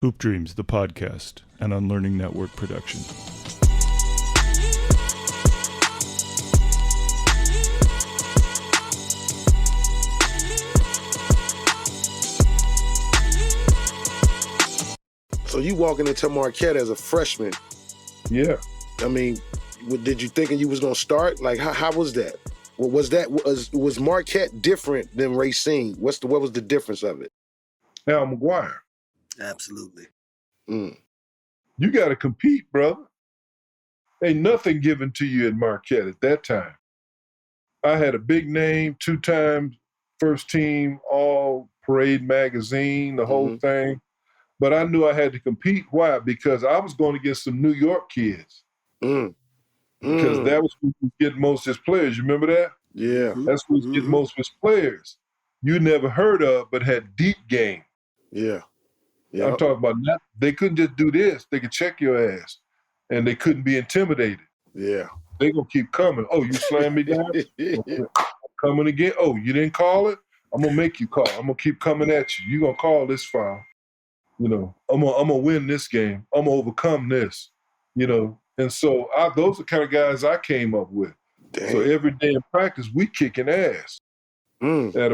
Hoop Dreams, the podcast, an Unlearning Network production. So you walking into Marquette as a freshman. Yeah. I mean, did you thinking you was going to start? Like, how was that? Was Marquette different than Racine? What was the difference of it? Al McGuire. Absolutely. You got to compete, brother. Ain't nothing given to you in Marquette at that time. I had a big name, 2-time first team, all Parade magazine, the whole thing. But I knew I had to compete. Why? Because I was going against some New York kids. Because that was who was getting most of his players. You remember that? Yeah. That's who was getting most of his players. You never heard of, but had deep game. Yeah. I'm talking about not, they couldn't just do this. They could check your ass. And they couldn't be intimidated. Yeah. They gonna keep coming. Oh, you slammed me down? I'm coming again? Oh, you didn't call it? I'm gonna make you call. I'm gonna keep coming at you. You gonna call this foul. You know, I'm gonna win this game. I'm gonna overcome this. You know, and so those are the kind of guys I came up with. Dang. So every day in practice, we kicking ass. At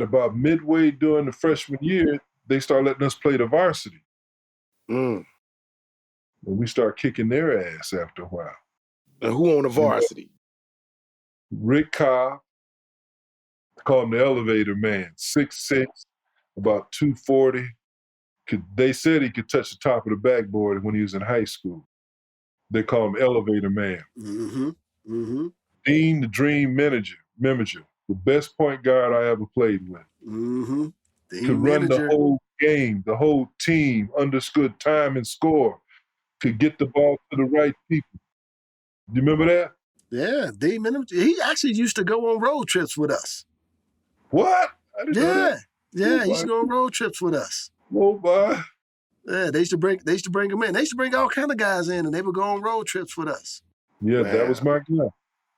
about midway during the freshman year, they start letting us play the varsity. And we start kicking their ass after a while. And who on the varsity? Rick Cobb, call him the elevator man, 6'6", about 240. They said he could touch the top of the backboard when he was in high school. They call him elevator man. Dean, the dream manager, the best point guard I ever played with. Could run the whole game, the whole team, understood time and score, could get the ball to the right people. Do you remember that? Yeah, Dean Manager. He actually used to go on road trips with us. What? I didn't know that. Yeah, he used to go on road trips with us. Oh, boy. Yeah, they used to bring him in. They used to bring all kind of guys in, and they would go on road trips with us. Yeah, wow. That was my guy.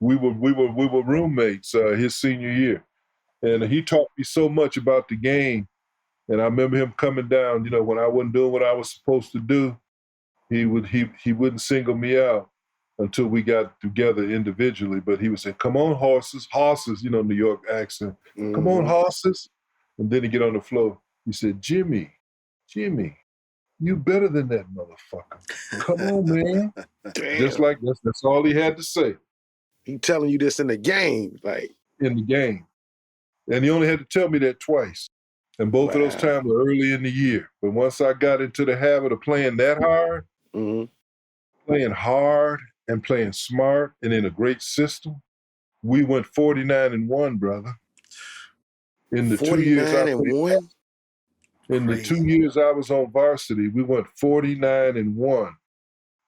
We were roommates his senior year, and he taught me so much about the game. And I remember him coming down. You know, when I wasn't doing what I was supposed to do, he wouldn't single me out until we got together individually. But he would say, "Come on, horses," you know, New York accent. "Come on, horses," and then he'd get on the floor. He said, Jimmy, you better than that motherfucker. Come on, man. Damn. Just like that's all he had to say. He telling you this in the game, like in the game. And he only had to tell me that twice. And both of those times were early in the year. But once I got into the habit of playing that hard, playing hard and playing smart and in a great system, we went 49-1, brother. In the 2 years I played, in the 2 years I was on varsity, we went 49-1.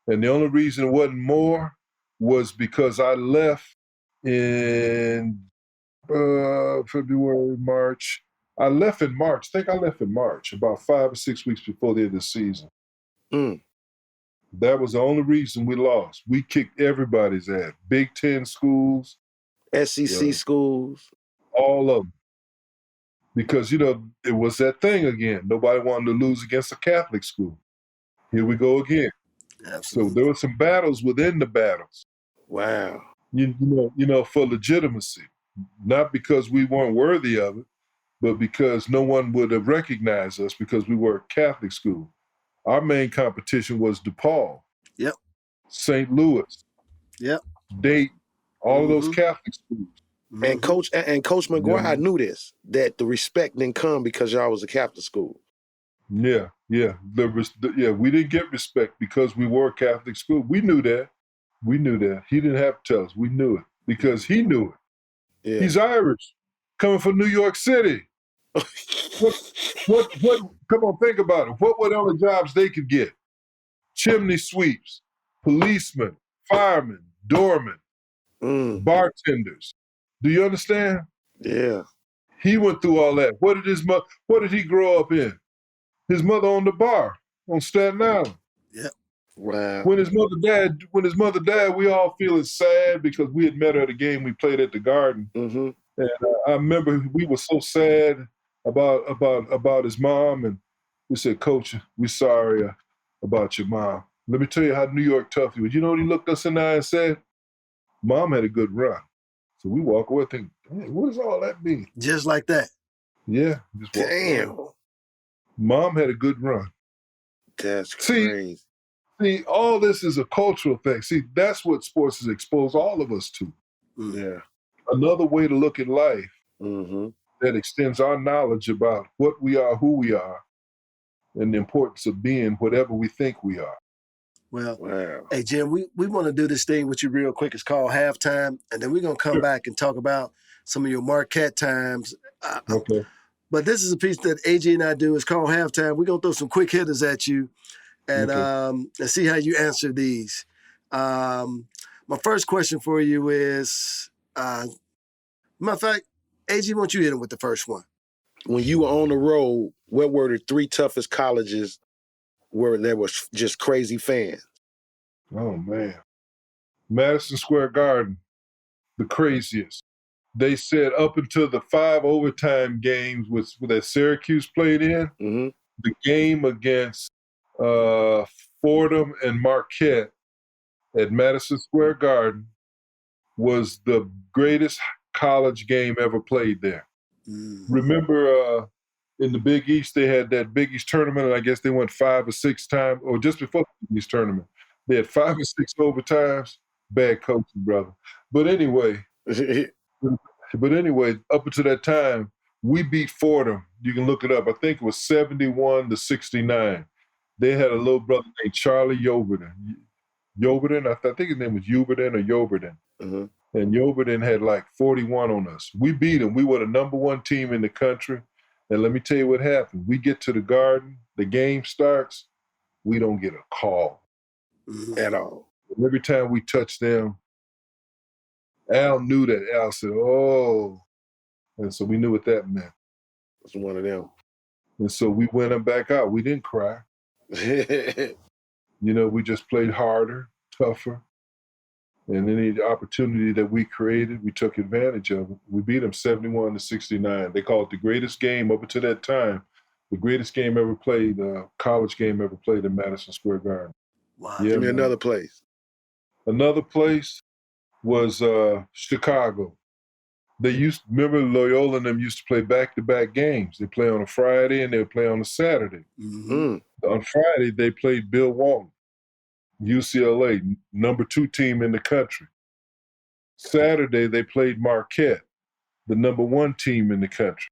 And the only reason it wasn't more was because I left in February, March. I left in March. I think I left in March, about 5 or 6 weeks before the end of the season. That was the only reason we lost. We kicked everybody's ass. Big Ten schools. SEC schools. All of them. Because, you know, it was that thing again. Nobody wanted to lose against a Catholic school. Here we go again. Absolutely. So there were some battles within the battles. Wow. You know, for legitimacy. Not because we weren't worthy of it, but because no one would have recognized us because we were a Catholic school. Our main competition was DePaul. Yep. St. Louis. Yep. Dayton. All of those Catholic schools. And Coach McGuire knew this, that the respect didn't come because y'all was a Catholic school. Yeah. We didn't get respect because we were a Catholic school. We knew that. He didn't have to tell us. We knew it because he knew it. Yeah. He's Irish, coming from New York City. What? Come on, think about it. What were other jobs they could get? Chimney sweeps, policemen, firemen, doormen, bartenders. Do you understand? Yeah. He went through all that. What did he grow up in? His mother owned a bar on Staten Island. Yeah. Wow. When his mother died, we all feeling sad because we had met her at a game we played at the Garden. And I remember we were so sad about his mom, and We said, Coach, we sorry about your mom. Let me tell you how New York tough he was. You know what he looked us in the eye and said? Mom had a good run. So we walk away thinking, what does all that mean? Just like that. Yeah. Just walk Damn. away. Mom had a good run. That's crazy. See, all this is a cultural thing. See, that's what sports has exposed all of us to. Yeah. Another way to look at life Mm-hmm. that extends our knowledge about what we are, who we are, and the importance of being whatever we think we are. Well, Wow. hey, Jim, we want to do this thing with you real quick. It's called Halftime, and then we're going to come back and talk about some of your Marquette times. Okay. But this is a piece that Agee and I do. It's called Halftime. We're going to throw some quick hitters at you and see how you answer these. My first question for you is, matter of fact, Agee, why don't you hit him with the first one? When you were on the road, what were the 3 toughest colleges where there was just crazy fans? Oh, man. Madison Square Garden, the craziest. They said up until the 5 overtime games that Syracuse played in, Mm-hmm. the game against Fordham and Marquette at Madison Square Garden was the greatest college game ever played there. Remember in the Big East, they had that Big East tournament, and I guess they went 5 or 6 times, or just before the Big East tournament. They had 5 or 6 overtimes. Bad coaching, brother. But anyway, up until that time, we beat Fordham. You can look it up. I think it was 71-69. They had a little brother named Charlie Yoverden. I think his name was Uberden or Yoverden. Mm-hmm. And Yoverden had like 41 on us. We beat them. We were the number 1 team in the country. And let me tell you what happened. We get to the Garden, the game starts, we don't get a call At all. Every time we touched them, Al knew that. Al said, oh. And so we knew what that meant. It's one of them. And so we went them back out. We didn't cry. We just played harder, tougher. And any opportunity that we created, we took advantage of it. We beat them 71-69. They called it the greatest game up until that time, the greatest game ever played, college game ever played in Madison Square Garden. Wow. Yeah, Give me another place. Another place was Chicago. Remember Loyola and them used to play back-to-back games. They play on a Friday and they would play on a Saturday. Mm-hmm. On Friday, they played Bill Walton, UCLA, number 2 team in the country. Saturday, they played Marquette, the number 1 team in the country.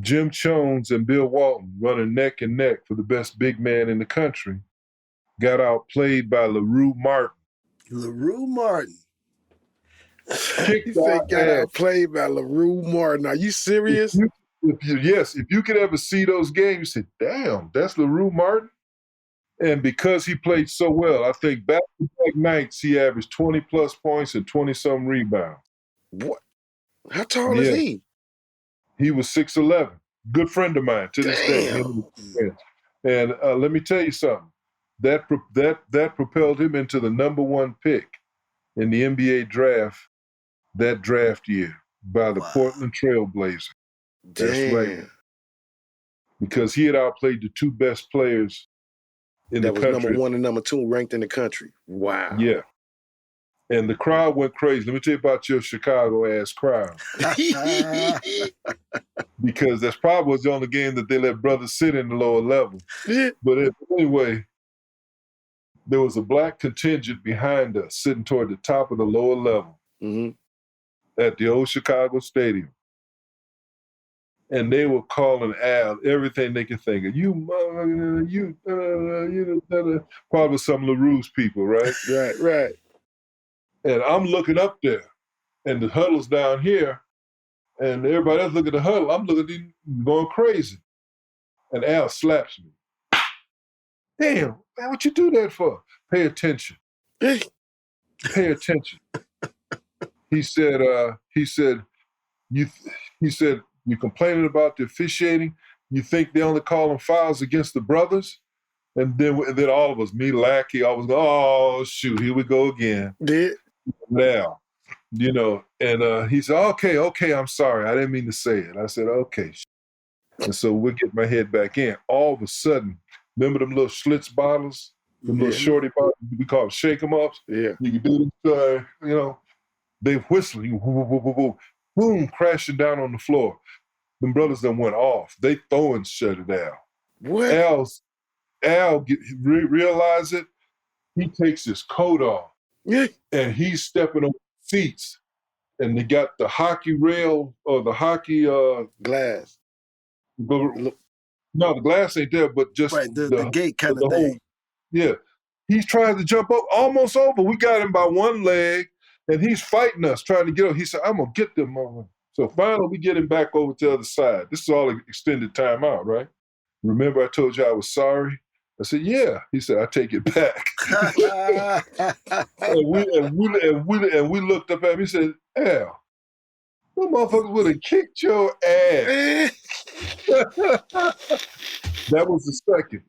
Jim Chones and Bill Walton, running neck and neck for the best big man in the country, got outplayed by LaRue Martin. LaRue Martin. He said got outplayed by LaRue Martin. Are you serious? If you could ever see those games, you say, damn, that's LaRue Martin? And because he played so well, I think back-to-back nights he averaged 20-plus points and 20-some rebounds. What? How tall is he? He was 6'11". Good friend of mine to this day. And let me tell you something. That propelled him into the number 1 pick in the NBA draft that draft year by the Portland Trail Blazers. That's right. Because he had outplayed the 2 best players in the country. That was number 1 and number 2 ranked in the country. Wow. Yeah. And the crowd went crazy. Let me tell you about your Chicago-ass crowd. Because that's probably was the only game that they let brothers sit in the lower level. But anyway, there was a black contingent behind us sitting toward the top of the lower level at the old Chicago Stadium. And they were calling Al everything they could think of. Probably some LaRue's people, right? Right. And I'm looking up there, and the huddle's down here, and everybody else looking at the huddle. I'm looking at them going crazy. And Al slaps me. Damn, man, what you do that for? Pay attention. Pay attention. He said, you're complaining about the officiating. You think they only call them fouls against the brothers? And then all of us, me, Lackey, I was going, oh, shoot, here we go again. Now, and he said, okay, I'm sorry. I didn't mean to say it. I said, okay. And so we'll get my head back in. All of a sudden, remember them little Schlitz bottles? Them little shorty bottles, we call them shake 'em ups? Yeah. You can do this, they whistling, boom, crashing down on the floor. Them brothers done went off. They throwing shut it down. What? Al realize it. He takes his coat off. Yeah. And he's stepping on seats. And they got the hockey rail or the hockey glass. No, the glass ain't there, but just the gate kind of thing. Yeah. He's trying to jump up, almost over. We got him by one leg, and he's fighting us, trying to get up. He said, I'm going to get them, mama. So finally, we get him back over to the other side. This is all extended time out, right? Remember I told you I was sorry? I said, yeah. He said, I take it back. and we looked up at him. He said, Al, them motherfuckers would have kicked your ass. That was the second.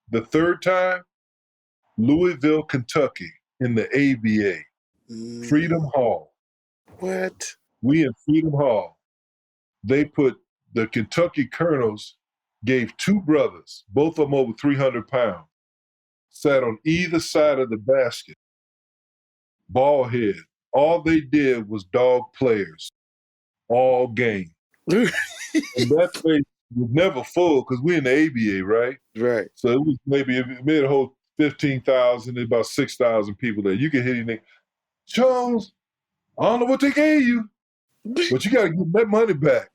The third time, Louisville, Kentucky, in the ABA, Freedom Hall. What? We in Freedom Hall. They put the Kentucky Colonels, gave two brothers, both of them over 300 pounds, sat on either side of the basket, ball head. All they did was dog players all game. And that place was never full because we're in the ABA, right? Right. So it was maybe, it made a whole 15,000, about 6,000 people there. You can hit anything. Chones, I don't know what they gave you, but you got to give that money back.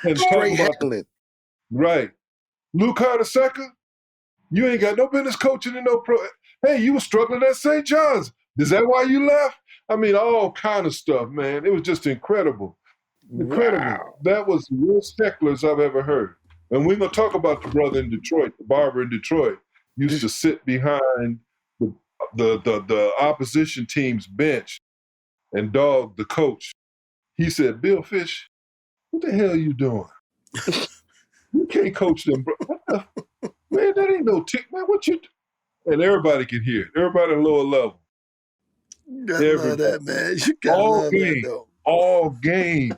And straight heckling. Right. Lou Carter II, you ain't got no business coaching in no pro. Hey, you were struggling at St. John's. Is that why you left? I mean, all kind of stuff, man. It was just incredible. Incredible. Wow. That was the worst hecklers I've ever heard. And we're going to talk about the brother in Detroit, the barber in Detroit, used to sit behind the opposition team's bench and dog the coach. He said, Bill Fish, what the hell are you doing? You can't coach them, bro. Man, that ain't no tick, man. What you do? And everybody can hear it. Everybody at lower level. You gotta love that, man. You gotta love that, though. All game.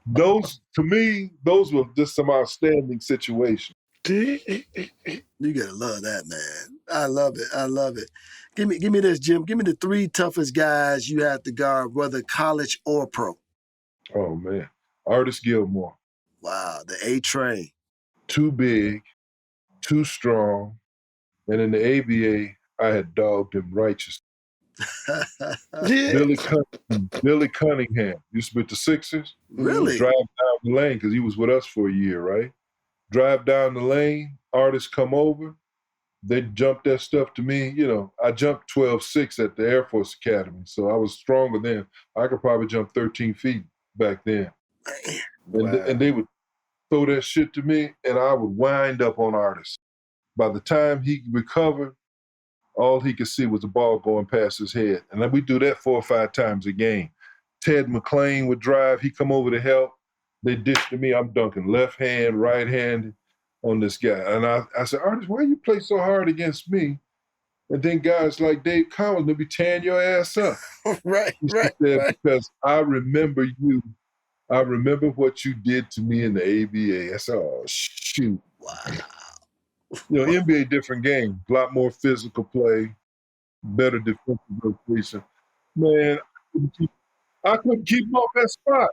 Those, to me, those were just some outstanding situations. You gotta love that, man. I love it. I love it. Give me this, Jim. Give me the three toughest guys you had to guard, whether college or pro. Oh, man. Artis Gilmore. Wow, the A train. Too big, too strong. And in the ABA, I had dogged him righteously. Billy Cunningham used to be with the Sixers. Really? Drive down the lane, because he was with us for a year, right? Drive down the lane, artists come over. They jumped that stuff to me. You know, I jumped 12.6 at the Air Force Academy, so I was stronger then. I could probably jump 13 feet back then. And they would throw that shit to me, and I would wind up on artists. By the time he recovered, all he could see was the ball going past his head. And then we do that 4 or 5 times a game. Ted McClain would drive. He'd come over to help. They dish to me. I'm dunking left hand, right hand on this guy. And I said, Artis, why you play so hard against me? And then guys like Dave Collins, they'll be tearing your ass up. Right. Because I remember you. I remember what you did to me in the ABA. I said, oh, shoot. Wow. You know, NBA, different game. A lot more physical play, better defensive rotation. Man, I couldn't keep him off that spot.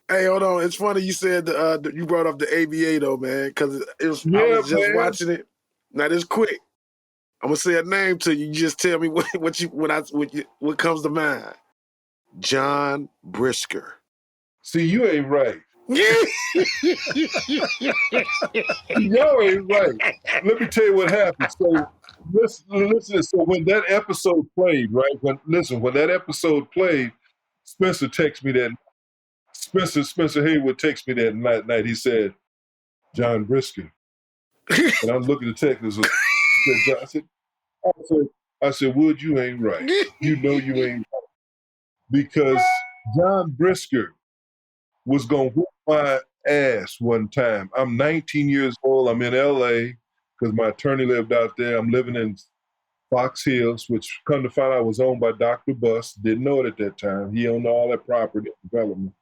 Hey, hold on. It's funny you said you brought up the ABA though, man, because I was just watching it. Now this quick. I'm gonna say a name to you. You just tell me what comes to mind. John Brisker. See, you ain't right. Y'all ain't right. Let me tell you what happened. So listen. So when that episode played, right? When that episode played, Spencer texted me that. Spencer Haywood texted me that night. He said, John Brisker. And I'm looking at the text. I said, Wood, you ain't right. You know you ain't right. Because John Brisker was going to whoop my ass one time. I'm 19 years old. I'm in L.A. because my attorney lived out there. I'm living in Fox Hills, which come to find out was owned by Dr. Buss. Didn't know it at that time. He owned all that property development.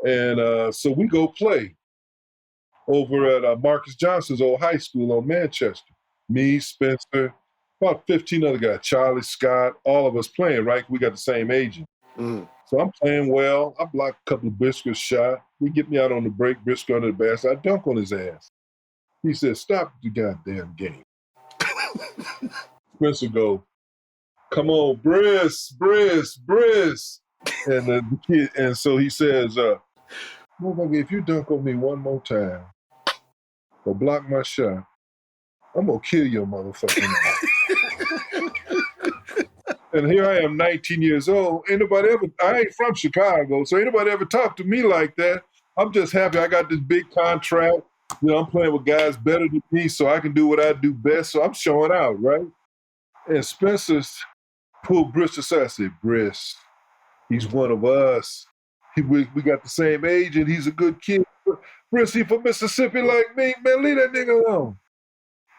And so we go play over at Marcus Johnson's old high school on Manchester. Me, Spencer, about 15 other guys, Charlie, Scott, all of us playing, right? We got the same agent. So I'm playing well. I block a couple of Briscoe's shot. He get me out on the break, Briscoe under the basket. I dunk on his ass. He said, "Stop the goddamn game." Spencer go, "Come on, Briss. And the kid, and so he says, "Motherfucker, if you dunk on me one more time or block my shot, I'm gonna kill your motherfucking ass." And here I am, 19 years old. I ain't from Chicago, so ain't nobody ever talked to me like that. I'm just happy I got this big contract. I'm playing with guys better than me, so I can do what I do best. So I'm showing out, right? And Spencer's pulled Briss aside. I said, "Briss, he's one of us. We got the same age, and he's a good kid. Briss, he from Mississippi like me. Man, leave that nigga alone.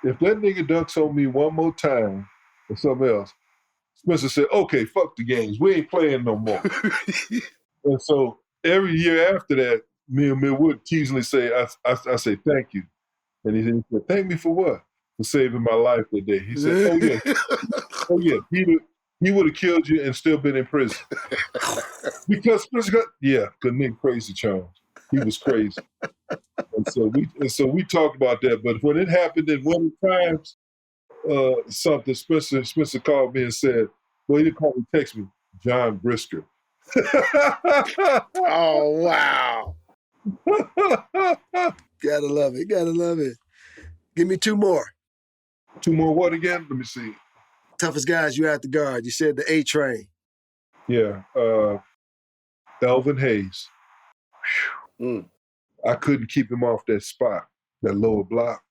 If that nigga dunks on me one more time or something else," Spencer said, "Okay, fuck the games. We ain't playing no more." And so every year after that, me and Mill would teasingly say, I say, "Thank you." And he said, "Thank me for what?" "For saving my life that day." He said, oh yeah, he would have killed you and still been in prison. Because Spencer because nigga crazy Chones. He was crazy. And so we talked about that. But when it happened in one of the times, something, Spencer called me and said, well, he didn't call me, text me, "John Brisker." Oh, wow. Gotta love it. Give me two more. Two more what again? Let me see. Toughest guys you had to guard. You said the A train. Yeah. Elvin Hayes. I couldn't keep him off that spot, that lower block.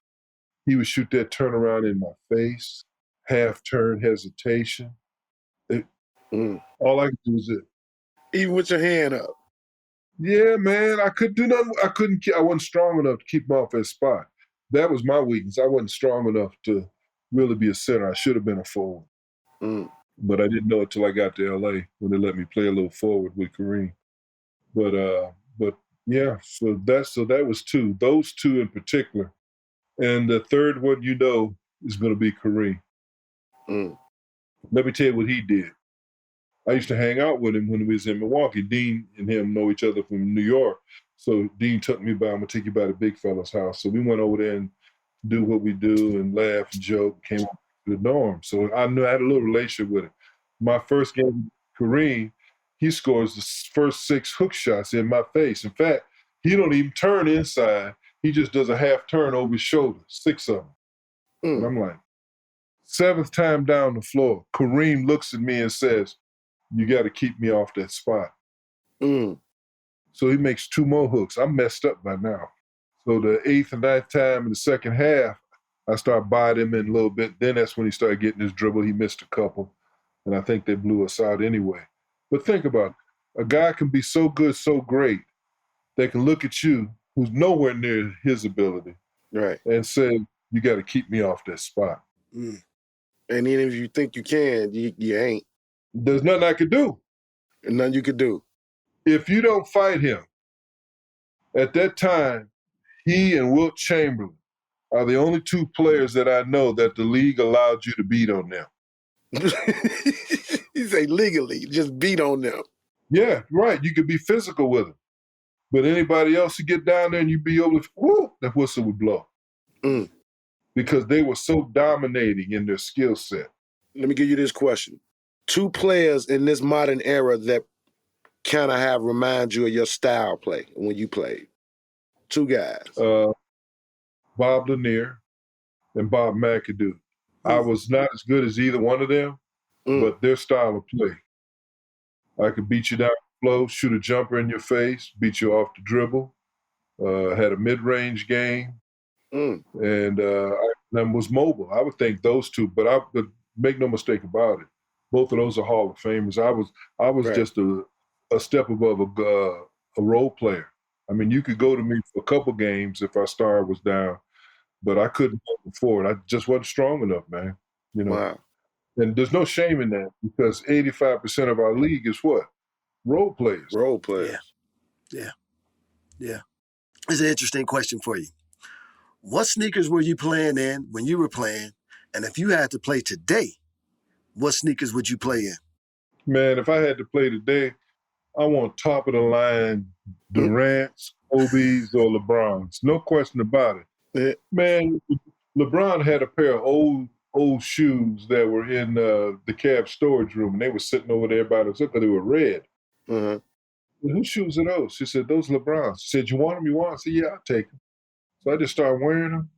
He would shoot that turnaround in my face, half turn hesitation. All I could do was it. Even with your hand up. Yeah, man, I couldn't do nothing. I wasn't strong enough to keep him off that spot. That was my weakness. I wasn't strong enough to really be a center. I should have been a forward. But I didn't know it till I got to LA when they let me play a little forward with Kareem. But yeah, so that was two. Those two in particular. And the third one, is going to be Kareem. Let me tell you what he did. I used to hang out with him when he was in Milwaukee. Dean and him know each other from New York. So Dean took me by, "I'm going to take you by the big fella's house." So we went over there and do what we do and laugh and joke, came up to the dorm. So I knew I had a little relationship with him. My first game with Kareem, he scores the first 6 hook shots in my face. In fact, he don't even turn inside. He just does a half turn over his shoulder, 6 of them. And I'm like, 7th time down the floor, Kareem looks at me and says, "You got to keep me off that spot." So he makes 2 more hooks. I'm messed up by now. So the 8th and 9th time in the second half, I start buying him in a little bit. Then that's when he started getting his dribble. He missed a couple. And I think they blew us out anyway. But think about it. A guy can be so good, so great, they can look at you, who's nowhere near his ability, right, and say, "You got to keep me off that spot." And even if you think you can, you ain't. There's nothing I could do. And nothing you could do. If you don't fight him, at that time, he and Wilt Chamberlain are the only 2 players that I know that the league allowed you to beat on them. You say legally, just beat on them. Yeah, right. You could be physical with them. But anybody else, you get down there and you be able to, whoo, that whistle would blow. Because they were so dominating in their skill set. Let me give you this question. 2 players in this modern era that kind of remind you of your style play when you played. 2 guys. Bob Lanier and Bob McAdoo. I was not as good as either one of them, but their style of play. I could beat you down the flow, shoot a jumper in your face, beat you off the dribble, had a mid-range game, and I was mobile. I would think those 2, but make no mistake about it. Both of those are Hall of Famers. I was just a step above a role player. I mean, you could go to me for a couple games if our star was down, but I couldn't go forward. I just wasn't strong enough, man. Wow. And there's no shame in that because 85% of our league is what? Role players. Role players. Yeah. Yeah. It's an interesting question for you. What sneakers were you playing in when you were playing? And if you had to play today, what sneakers would you play in? Man, if I had to play today, I want top of the line Durant's, Kobe's, or LeBron's. No question about it. Yeah. Man, LeBron had a pair of old shoes that were in the Cavs storage room, and they were sitting over there by themselves because they were red. Uh-huh. Whose shoes are those? She said, those LeBron's. She said, you want them? You want them? I said, yeah, I'll take them. So I just started wearing them.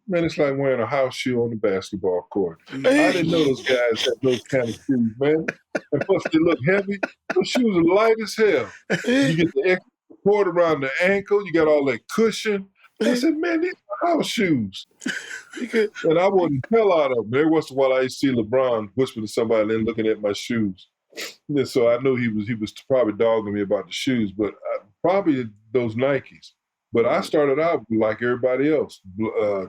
Man, it's like wearing a house shoe on the basketball court. I didn't know those guys had those kind of shoes, man. And plus, they look heavy. Those shoes are light as hell. You get the extra support around the ankle. You got all that cushion. I said, man, these are house shoes. And I wouldn't tell out of them. Every once in a while, I used to see LeBron whisper to somebody and then looking at my shoes. And so I knew he was probably dogging me about the shoes, but probably those Nikes. But I started out like everybody else,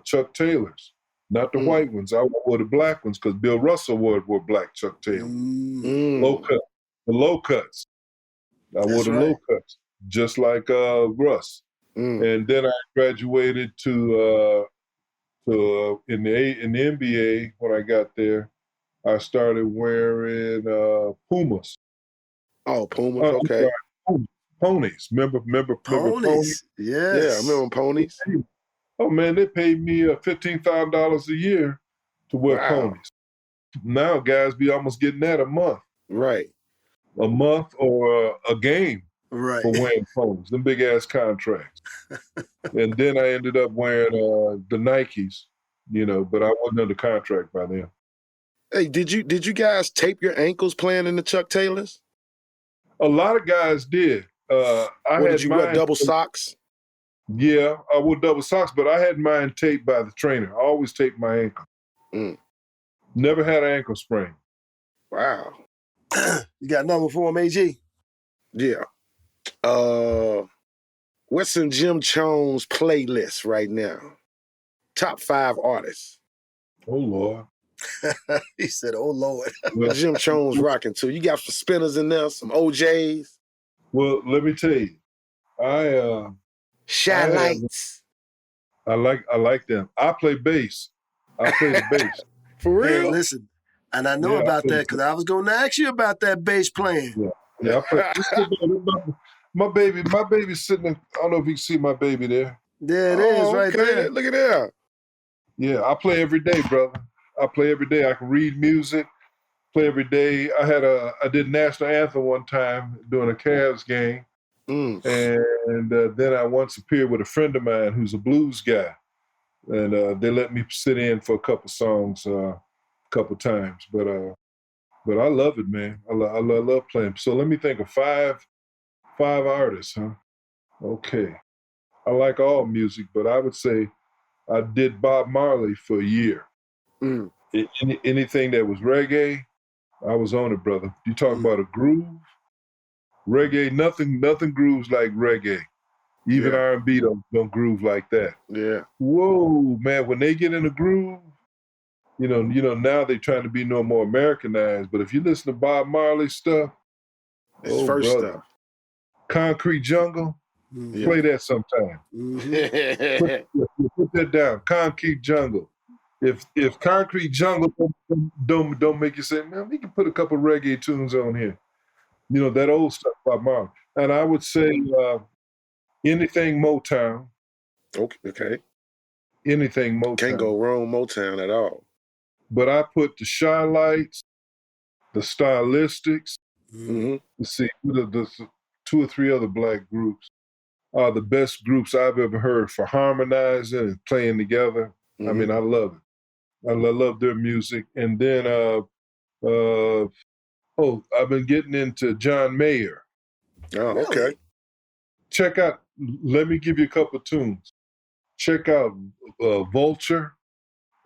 Chuck Taylors, not the white ones. I wore the black ones because Bill Russell wore black Chuck Taylors. Low cut, the low cuts. I wore the low cuts, just like Russ. And then I graduated to in the NBA when I got there. I started wearing Pumas. Oh, Pumas, okay. Ponies. Remember Ponies? Yes. Yeah, I remember Ponies. Oh, man, they paid me $15,000 a year to wear ponies. Now guys be almost getting that a month. Right. A month or a game right. for wearing ponies, them big-ass contracts. And then I ended up wearing the Nikes, but I wasn't under contract by then. Hey, did you guys tape your ankles playing in the Chuck Taylors? A lot of guys did. Did you wear double socks? Yeah, I wore double socks, but I had mine taped by the trainer. I always taped my ankle. Never had an ankle sprain. Wow. You got another for him, Agee? Yeah. What's in Jim Chones' playlist right now? Top 5 artists. Oh, Lord. He said, oh, Lord. What Jim Chones rocking to? You got some spinners in there, some OJs. Well, let me tell you, Shy Lights. I like them. I play bass. I play the bass. For real? Hey, listen, and I know about that because I was going to ask you about that bass playing. Yeah. I play. My baby's sitting there. I don't know if you can see my baby there. There it is, right there. Look at that. Yeah, I play every day, brother. I play every day. I can read music, play every day. I did national anthem one time during a Cavs game. And then I once appeared with a friend of mine who's a blues guy. And they let me sit in for a couple songs a couple times. But I love it, man. I love playing. So let me think of five artists, huh? Okay. I like all music, but I would say I did Bob Marley for a year. Anything that was reggae, I was on it, brother. You talk about a groove, reggae, nothing grooves like reggae. Even R&B don't groove like that. Yeah. Whoa, man, when they get in a groove, now they're trying to be no more Americanized. But if you listen to Bob Marley stuff, it's first brother. stuff. Concrete Jungle, play that sometime. Put that down. Concrete Jungle. If Concrete Jungle don't make you say, man, we can put a couple reggae tunes on here. That old stuff by Marley. And I would say anything Motown. Okay. Anything Motown. Can't go wrong Motown at all. But I put the Shy Lights, the Stylistics. Let's see, the 2 or 3 other black groups are the best groups I've ever heard for harmonizing and playing together. I mean, I love it. I love their music. And then, I've been getting into John Mayer. Oh, okay. Check out, let me give you a couple tunes. Check out Vulture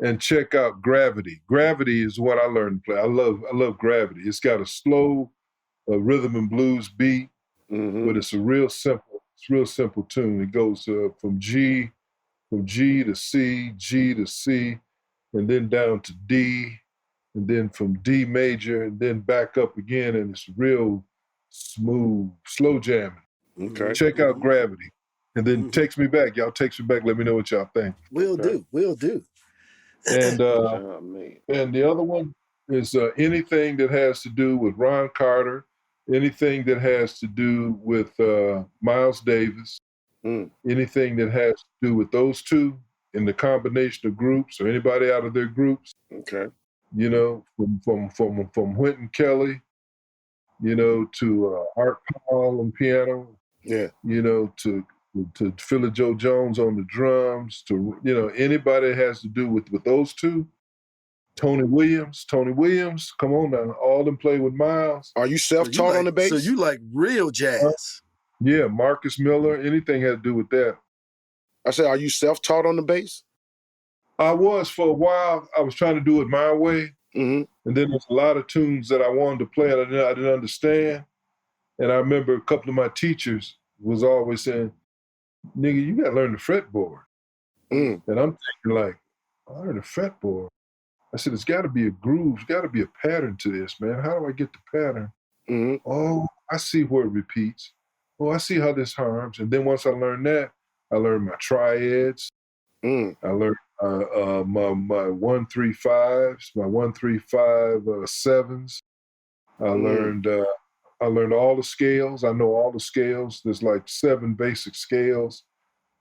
and check out Gravity. Gravity is what I learned to play. I love Gravity. It's got a slow rhythm and blues beat, but it's a real simple tune. It goes from G to C, G to C, and then down to D, and then from D major, and then back up again, and it's real smooth, slow jamming. Okay. Check out Gravity. and then text me back. Y'all text me back. Let me know what y'all think. We'll do. And and the other one is anything that has to do with Ron Carter, anything that has to do with Miles Davis, anything that has to do with those two in the combination of groups or anybody out of their groups. Okay. You know, from Wynton Kelly, you know, to Art Powell on piano. Yeah. You know, to Philly Joe Jones on the drums, to, you know, anybody that has to do with those two. Tony Williams, come on now. All them play with Miles. Are you self-taught on the bass? So you like real jazz? Yeah, Marcus Miller, anything had to do with that. I said, are you self-taught on the bass? I was for a while. I was trying to do it my way. And then there's a lot of tunes that I wanted to play and I didn't understand. And I remember a couple of my teachers was always saying, nigga, you got to learn the fretboard. And I'm thinking like, I learned the fretboard. I said, it's got to be a groove. There's got to be a pattern to this, man. How do I get the pattern? Oh, I see where it repeats. Oh, I see how this harms. And then once I learned that, I learned my triads. I learned my 1-3-5s, my 1-3-5 7s. I learned all the scales. I know all the scales. There's like 7 basic scales.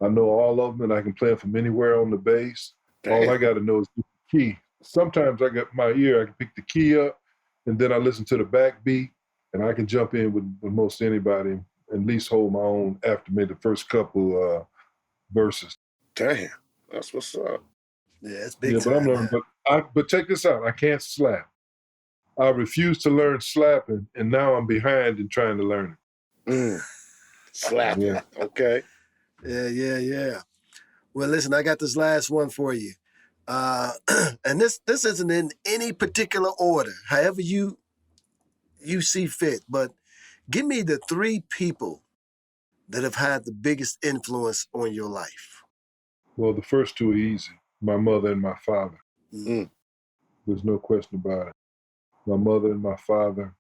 I know all of them, and I can play them from anywhere on the bass. Damn. All I got to know is the key. Sometimes I got my ear, I can pick the key up, and then I listen to the backbeat, and I can jump in with most anybody and at least hold my own after maybe the first couple verses. Damn, that's what's up. Yeah, it's big time. But I'm learning. But check this out. I can't slap. I refuse to learn slapping, and now I'm behind in trying to learn it. Slapping. Yeah. Okay. Yeah. Well, listen, I got this last one for you. And this isn't in any particular order, however you see fit, but give me the 3 people that have had the biggest influence on your life. Well, the first 2 are easy. My mother and my father. There's no question about it. My mother and my father.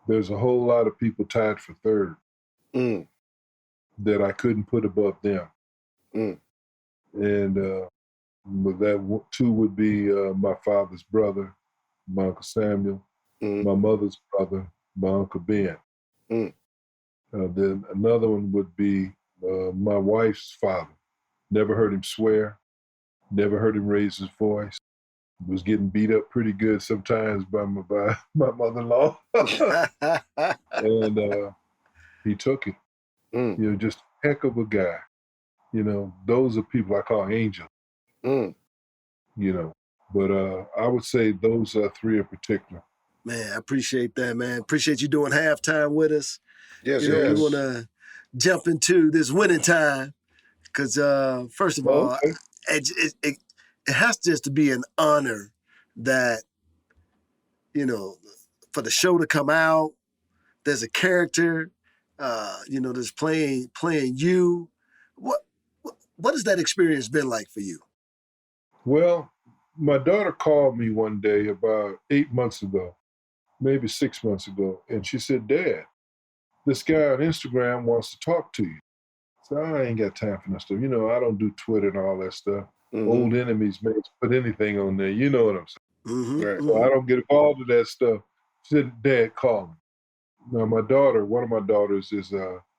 There's a whole lot of people tied for third that I couldn't put above them. And that 2 would be my father's brother, my Uncle Samuel, my mother's brother, my Uncle Ben. Then another one would be my wife's father. Never heard him swear, never heard him raise his voice. Was getting beat up pretty good sometimes by my mother-in-law. And he took it. You know, just a heck of a guy. You know, those are people I call angels. You know, but I would say those 3 in particular. Man, I appreciate that, man. Appreciate you doing halftime with us. Yes, we want to jump into this winning time because, first of all, it has just to be an honor that, you know, for the show to come out, there's a character, that's playing you. What has that experience been like for you? Well, my daughter called me one day about 8 months ago, maybe 6 months ago, and she said, Dad, this guy on Instagram wants to talk to you. So I ain't got time for that stuff. You know, I don't do Twitter and all that stuff. Old enemies may put anything on there. You know what I'm saying? Right. So I don't get involved with that stuff. She said, Dad, call me. Now, one of my daughters is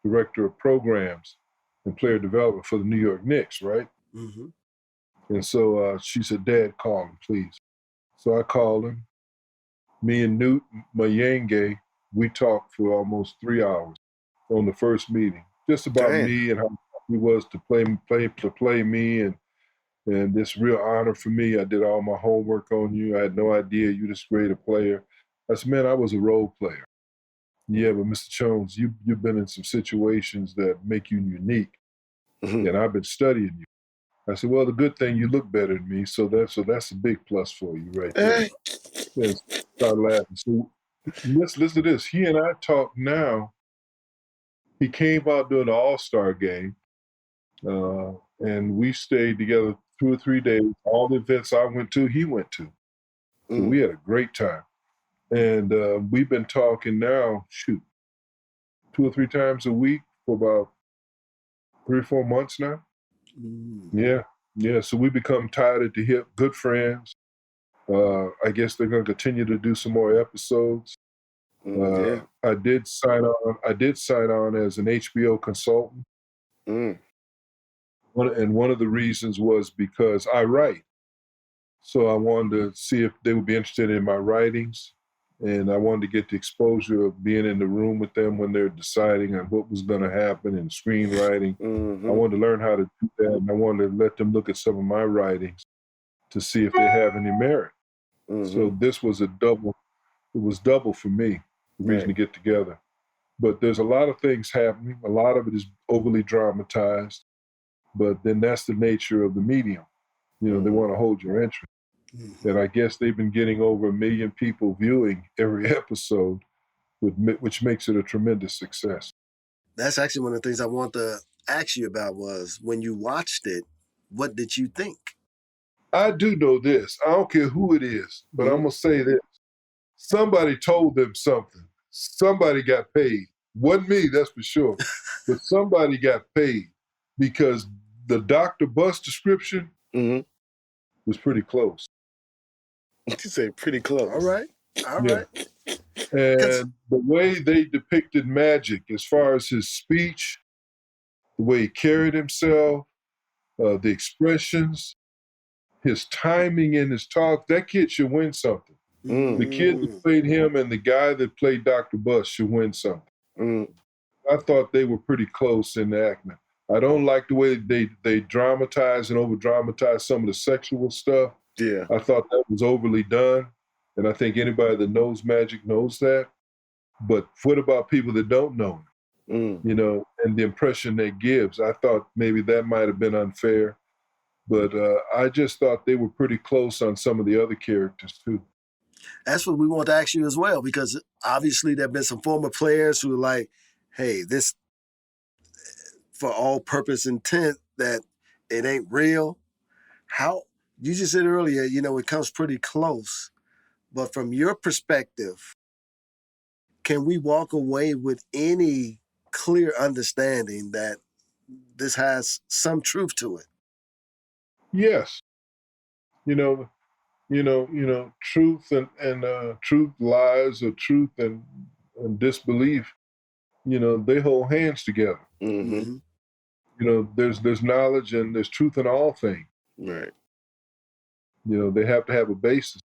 director of programs and player development for the New York Knicks, right? And so she said, Dad, call him, please. So I called him. Me and Newt Mayenge, we talked for almost 3 hours on the first meeting, just about me and how he was to play me, and it's real honor for me. I did all my homework on you. I had no idea you this great a player. I said, man, I was a role player. Yeah, but Mr. Chones, you've been in some situations that make you unique, and I've been studying you. I said, well, the good thing, you look better than me, so that's a big plus for you right there. And start laughing. So listen to this. He and I talk now. He came out during the All-Star game, and we stayed together 2 or 3 days. All the events I went to, he went to. So we had a great time. And we've been talking now, 2 or 3 times a week for about 3 or 4 months now. Mm. Yeah. So we become tied at the hip, good friends. I guess they're going to continue to do some more episodes. I did sign on as an HBO consultant. One of the reasons was because I write. So I wanted to see if they would be interested in my writings. And I wanted to get the exposure of being in the room with them when they're deciding on what was going to happen in screenwriting. I wanted to learn how to do that. And I wanted to let them look at some of my writings to see if they have any merit. So this was it was double for me, the reason to get together. But there's a lot of things happening. A lot of it is overly dramatized. But then that's the nature of the medium. They want to hold your interest. And I guess they've been getting over 1 million people viewing every episode, which makes it a tremendous success. That's actually one of the things I want to ask you about was when you watched it, what did you think? I do know this. I don't care who it is, but I'm going to say this. Somebody told them something. Somebody got paid. Wasn't me, that's for sure. But somebody got paid because the Dr. Bus description was pretty close. You say pretty close. All right. And the way they depicted Magic, as far as his speech, the way he carried himself, the expressions, his timing in his talk, that kid should win something. The kid that played him and the guy that played Dr. Bus should win something. I thought they were pretty close in the acting. I don't like the way they dramatize and over-dramatize some of the sexual stuff. Yeah. I thought that was overly done. And I think anybody that knows Magic knows that. But what about people that don't know him? And the impression that gives? I thought maybe that might have been unfair. But I just thought they were pretty close on some of the other characters, too. That's what we want to ask you as well, because obviously there have been some former players who are like, hey, this, for all purpose intent, that it ain't real. How, you just said earlier, it comes pretty close. But from your perspective, can we walk away with any clear understanding that this has some truth to it? Yes. Truth and truth lies, or truth and disbelief, they hold hands together. There's knowledge and there's truth in all things. Right. They have to have a basis.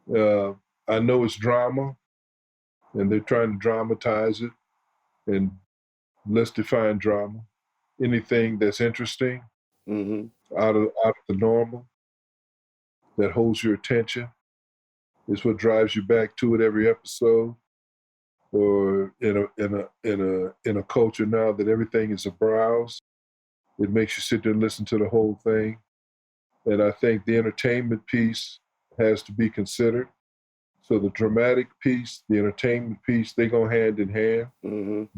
I know it's drama, and they're trying to dramatize it. And let's define drama. Anything that's interesting, out of the normal, that holds your attention, is what drives you back to it every episode. Or in a culture now that everything is a browse, it makes you sit there and listen to the whole thing. And I think the entertainment piece has to be considered. So the dramatic piece, the entertainment piece, they go hand in hand.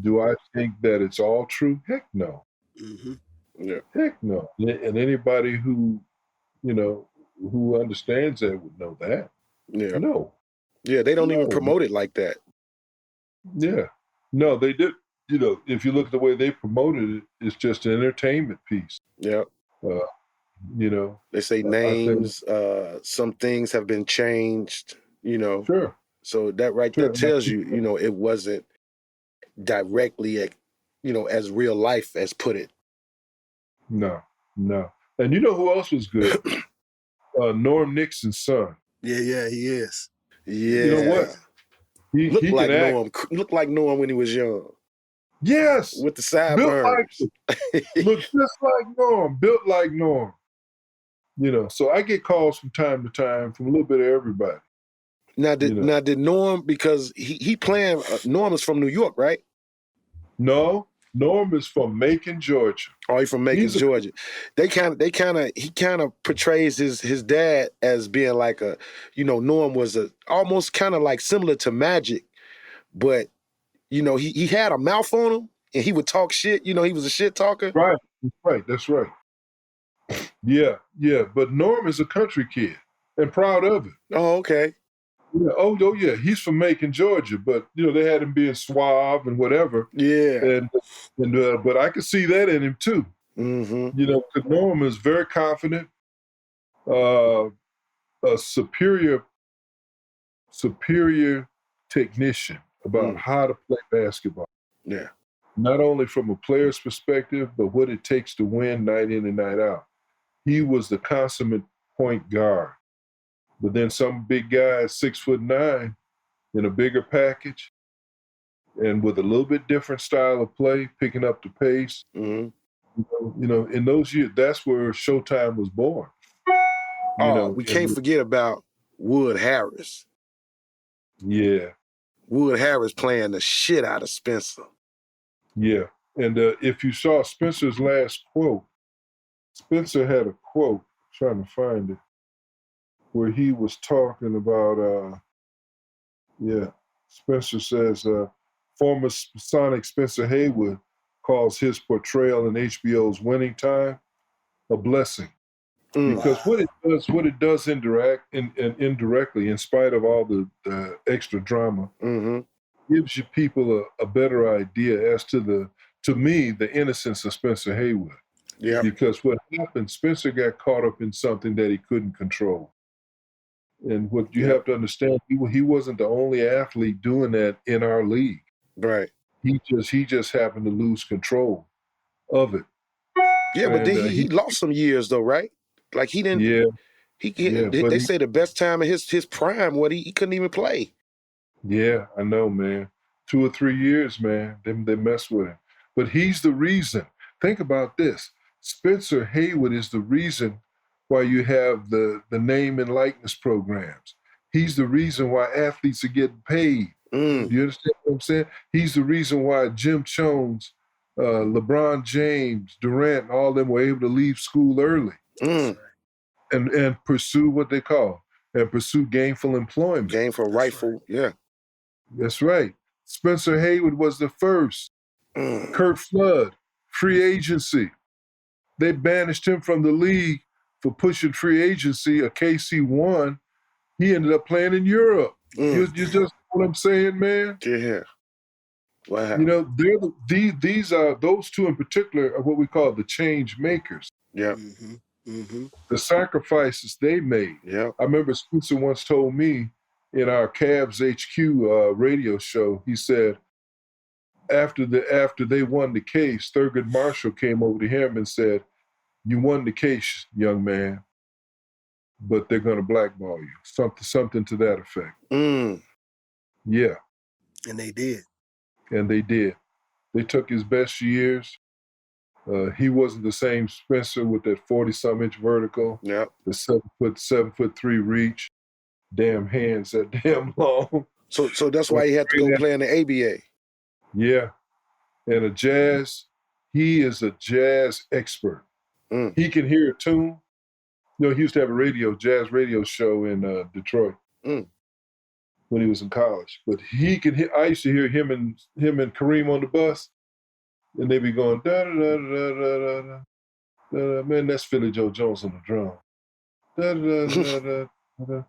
Do I think that it's all true? Heck no. Yeah. Heck no. And anybody who understands that would know that. Yeah. No. Yeah, they don't even promote it like that. Yeah. No, they did. If you look at the way they promoted it, it's just an entertainment piece. Yeah. They say names, some things have been changed, Sure. So that there tells you, it wasn't directly, as real life as put it. No. And you know who else was good? Norm Nixon's son. Yeah, he is. Yeah. You know what? He like can Norm. Looked like Norm when he was young. Yes. With the sideburns. Look just like Norm. Built like Norm. So I get calls from time to time from a little bit of everybody. Now did Norm, because he playing, Norm is from New York, right? No, Norm is from Macon, Georgia. Oh, he's from Macon, Georgia. He kind of portrays his dad as being like Norm was almost kind of like similar to Magic, but he had a mouth on him and he would talk shit. He was a shit talker. Right. That's right. Yeah. But Norm is a country kid and proud of it. Oh, okay. Yeah. Oh, yeah. He's from Macon, Georgia, but they had him being suave and whatever. Yeah. But I could see that in him too. Mm-hmm. Because Norm is very confident, a superior technician about how to play basketball. Yeah. Not only from a player's perspective, but what it takes to win night in and night out. He was the consummate point guard. But then some big guy, 6'9", in a bigger package, and with a little bit different style of play, picking up the pace. Mm-hmm. In those years, that's where Showtime was born. We can't forget about Wood Harris. Yeah. Wood Harris playing the shit out of Spencer. Yeah. And if you saw Spencer's last quote, Spencer had a quote, trying to find it, where he was talking about, Spencer says, former Sonic Spencer Haywood calls his portrayal in HBO's Winning Time a blessing. Because what it does indirectly, in spite of all the extra drama, gives you people a better idea as to me, the innocence of Spencer Haywood. Yeah. Because what happened, Spencer got caught up in something that he couldn't control. And what you have to understand, he wasn't the only athlete doing that in our league. Right. He just happened to lose control of it. Yeah, but then he lost some years though, right? Like he didn't. Yeah. They say the best time of his prime, he couldn't even play. Yeah, I know, man. 2 or 3 years, man. They mess with him. But he's the reason. Think about this. Spencer Haywood is the reason why you have the name and likeness programs. He's the reason why athletes are getting paid. Do you understand what I'm saying? He's the reason why Jim Chones, LeBron James, Durant, all of them were able to leave school early and pursue what they call pursue gainful employment. Gainful rightful, yeah. That's right. Spencer Haywood was the first. Kurt Flood, free agency. They banished him from the league for pushing free agency, a KC1. He ended up playing in Europe. You just know what I'm saying, man? Yeah. Wow. These are, those two in particular are what we call the change makers. Yeah. The sacrifices they made. Yeah. I remember Spencer once told me in our Cavs HQ radio show, he said, after they won the case, Thurgood Marshall came over to him and said, "You won the case, young man, but they're going to blackball you." Something to that effect. Yeah. And they did. They took his best years. He wasn't the same Spencer with that 40-some-inch vertical. Yeah. The 7'3" reach. Damn hands that damn long. So that's why he had to go play in the ABA. Yeah. And he is a jazz expert. He can hear a tune. He used to have a jazz radio show in Detroit when he was in college. But he can hear. I used to hear him and Kareem on the bus, and they be going da da da da da da da. Man, that's Philly Joe Jones on the drum. Da da da da da.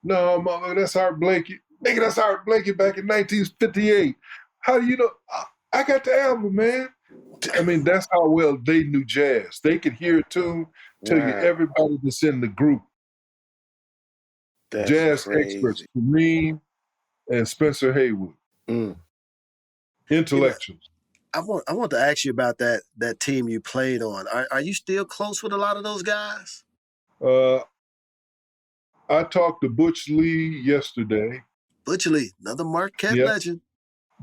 No, mama, that's Art Blakey. Nigga, that's Art Blakey back in 1958. How do you know? I got the album, man. I mean, that's how well they knew jazz. They could hear a tune, tell you everybody that's in the group. That's jazz crazy. Experts, Kareem and Spencer Haywood. Intellectuals. I want to ask you about that team you played on. Are you still close with a lot of those guys? I talked to Butch Lee yesterday. Butch Lee, another Marquette legend.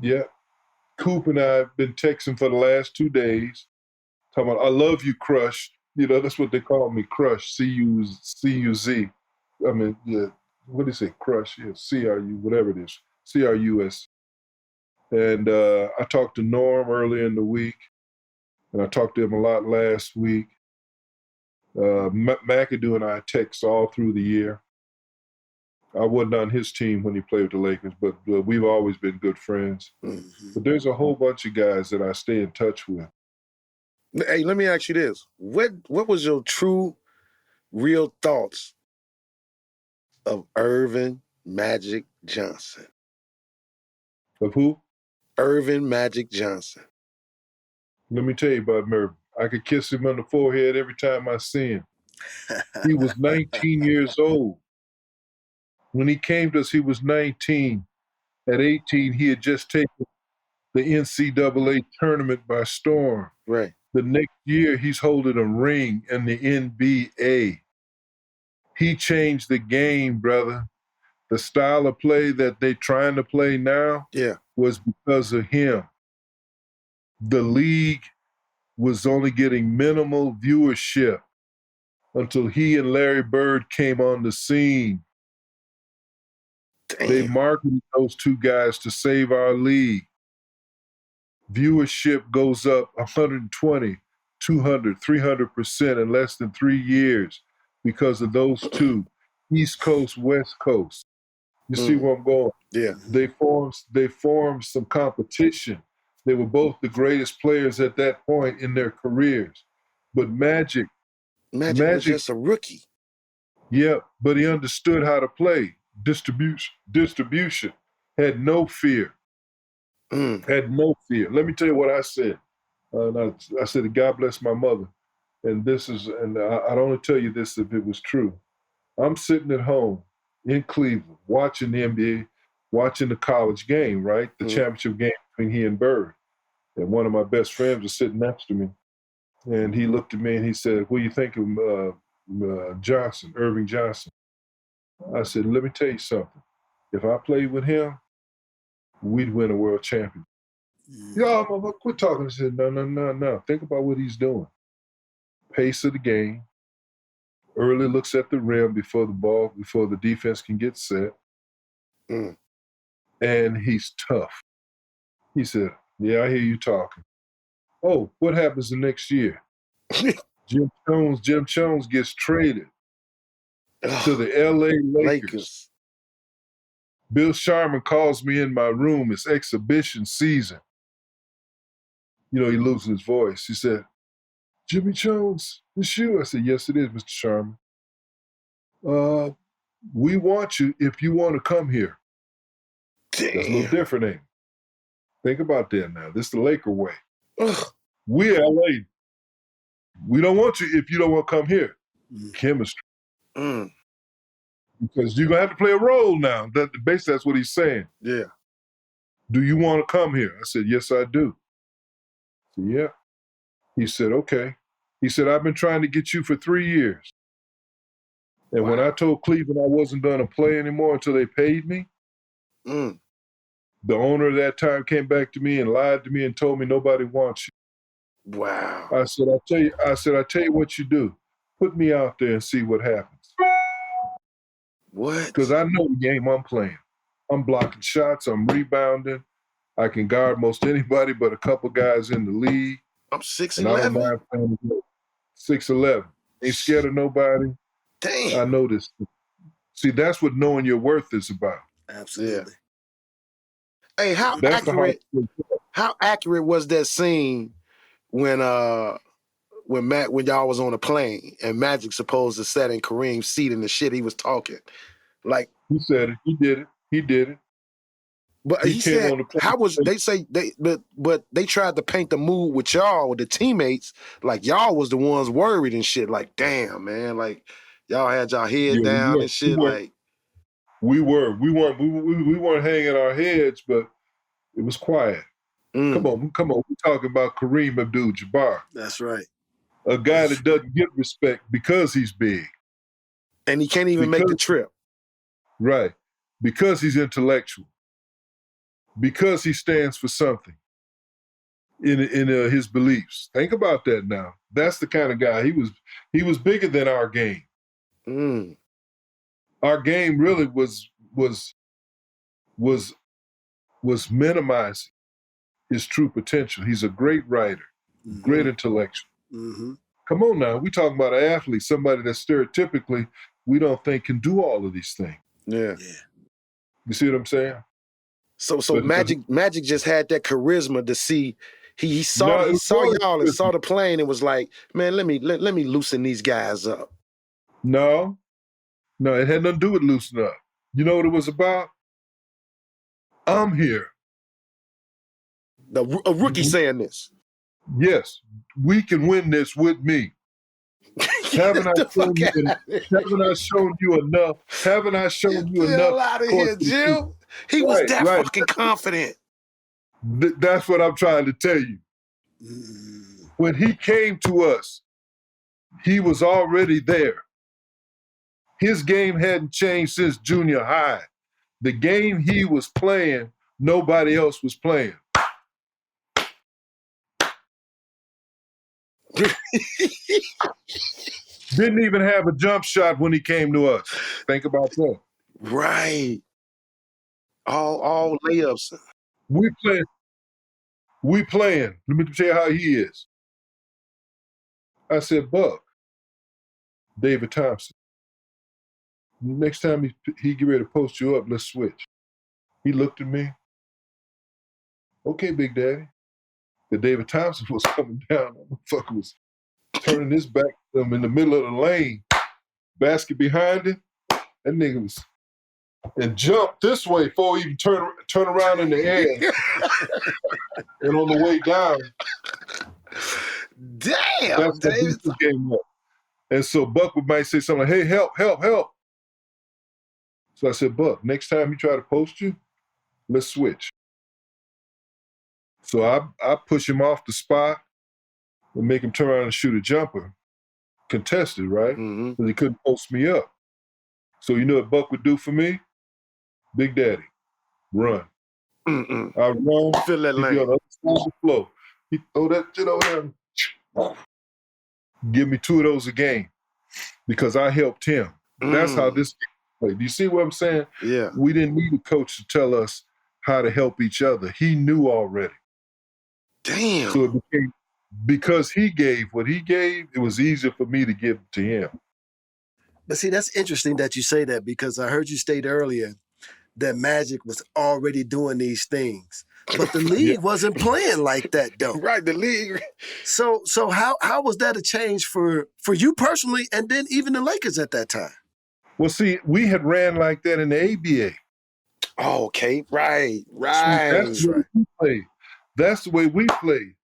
Yeah. Coop and I have been texting for the last 2 days. Talking about, I love you, Crush. That's what they call me, Crush. C-U-Z. I mean, yeah. What do you say? Crush. Yeah, C-R-U, whatever it is. C-R-U-S. And I talked to Norm earlier in the week. And I talked to him a lot last week. McAdoo and I text all through the year. I wasn't on his team when he played with the Lakers, but we've always been good friends. But there's a whole bunch of guys that I stay in touch with. Hey, let me ask you this. What was your true, real thoughts of Irvin, Magic Johnson. Of who? Irvin Magic Johnson. Let me tell you about Merv. I could kiss him on the forehead every time I see him. He was 19 years old. When he came to us, he was 19. At 18, he had just taken the NCAA tournament by storm. Right. The next year, he's holding a ring in the NBA. He changed the game, brother. The style of play that they're trying to play now was because of him. The league was only getting minimal viewership until he and Larry Bird came on the scene. Damn. They marketed those two guys to save our league. Viewership goes up 120, 200, 300% in less than 3 years because of those two, East Coast, West Coast. You see where I'm going? Yeah. They formed some competition. They were both the greatest players at that point in their careers. But Magic was just a rookie. Yeah, but he understood how to play. Distribution. Had no fear. Had no fear. Let me tell you what I said. I said, God bless my mother. And I'd only tell you this if it was true. I'm sitting at home in Cleveland, watching the NBA, watching the college game, right? The championship game between he and Bird. And one of my best friends was sitting next to me. And he looked at me and he said, what do you think of Johnson, Irving Johnson? I said, let me tell you something. If I played with him, we'd win a world championship. Y'all, quit talking. I said, no. Think about what he's doing. Pace of the game. Early looks at the rim before the defense can get set. And he's tough. He said, yeah, I hear you talking. Oh, what happens the next year? Jim Chones gets traded to the LA Lakers. Bill Sharman calls me in my room. It's exhibition season. He loses his voice. He said, Jimmy Chones, it's you. I said, yes, it is, Mr. Sharman. We want you if you want to come here. Damn. That's a little different, ain't it? Think about that now. This is the Laker way. We LA. We don't want you if you don't want to come here. Chemistry. Because you're going to have to play a role now. Basically, that's what he's saying. Yeah. Do you want to come here? I said, yes, I do. I said, yeah. He said, okay. He said, I've been trying to get you for 3 years. And when I told Cleveland I wasn't going to play anymore until they paid me, the owner at that time came back to me and lied to me and told me nobody wants you. Wow. I said, I tell you what you do. Put me out there and see what happens. What? Because I know the game I'm playing. I'm blocking shots. I'm rebounding. I can guard most anybody but a couple guys in the league. I'm 6'11". And I don't mind playing 6'11". Ain't scared of nobody. Damn. I know this. See, that's what knowing your worth is about. Absolutely. Yeah. Hey, how accurate was that scene when y'all was on a plane and Magic supposed to sat in Kareem's seat and the shit he was talking? Like, he said it. He did it. But he said, how was but they tried to paint the mood with y'all, with the teammates, like y'all was the ones worried and shit. Like, damn, man, like y'all had y'all head down and shit. We weren't hanging our heads, but it was quiet. Come on. We're talking about Kareem Abdul-Jabbar. That's right. A guy that doesn't get respect because he's big. And he can't even make the trip. Right. Because he's intellectual. Because he stands for something in his beliefs. Think about that now. That's the kind of guy he was bigger than our game. Our game really was minimizing his true potential. He's a great writer, great intellectual. Come on now, we talking about an athlete, somebody that stereotypically we don't think can do all of these things. Yeah. You see what I'm saying? So Magic just had that charisma to see. He saw y'all and saw the plane and was like, man, let me loosen these guys up. No, it had nothing to do with loosening up. You know what it was about? I'm here. A rookie saying this. Yes, we can win this with me. Haven't I shown you enough? Haven't I shown you enough? Get out of here, Jim. He was that fucking confident. That's what I'm trying to tell you. When he came to us, he was already there. His game hadn't changed since junior high. The game he was playing, nobody else was playing. Didn't even have a jump shot when he came to us. Think about that. Right. All layups. We playing. Let me tell you how he is. I said, Buck, David Thompson. Next time he get ready to post you up, let's switch. He looked at me. Okay, Big Daddy. But David Thompson was coming down. That motherfucker was turning his back to him in the middle of the lane. Basket behind him. That nigga was and jumped this way before he even turn around in the air. And on the way down. Damn, that's David. The game up. And so Buck might say something like, hey, help. So I said, Buck, next time he try to post you, let's switch. So I push him off the spot and make him turn around and shoot a jumper. Contested, right? Because he couldn't post me up. So you know what Buck would do for me? Big Daddy, run. I run, fill that lane. He'd be on the other side of the floor. He throw that shit over there. Give me 2 of those a game because I helped him. That's how this game played. Do you see what I'm saying? Yeah. We didn't need a coach to tell us how to help each other. He knew already. Damn. So it became, because he gave what he gave, it was easier for me to give to him. But see, that's interesting that you say that, because I heard you state earlier that Magic was already doing these things. But the league wasn't playing like that, though. Right, the league. So how was that a change for you personally, and then even the Lakers at that time? Well, see, we had ran like that in the ABA. Oh, okay, right. That's the way we played. That's the way we played.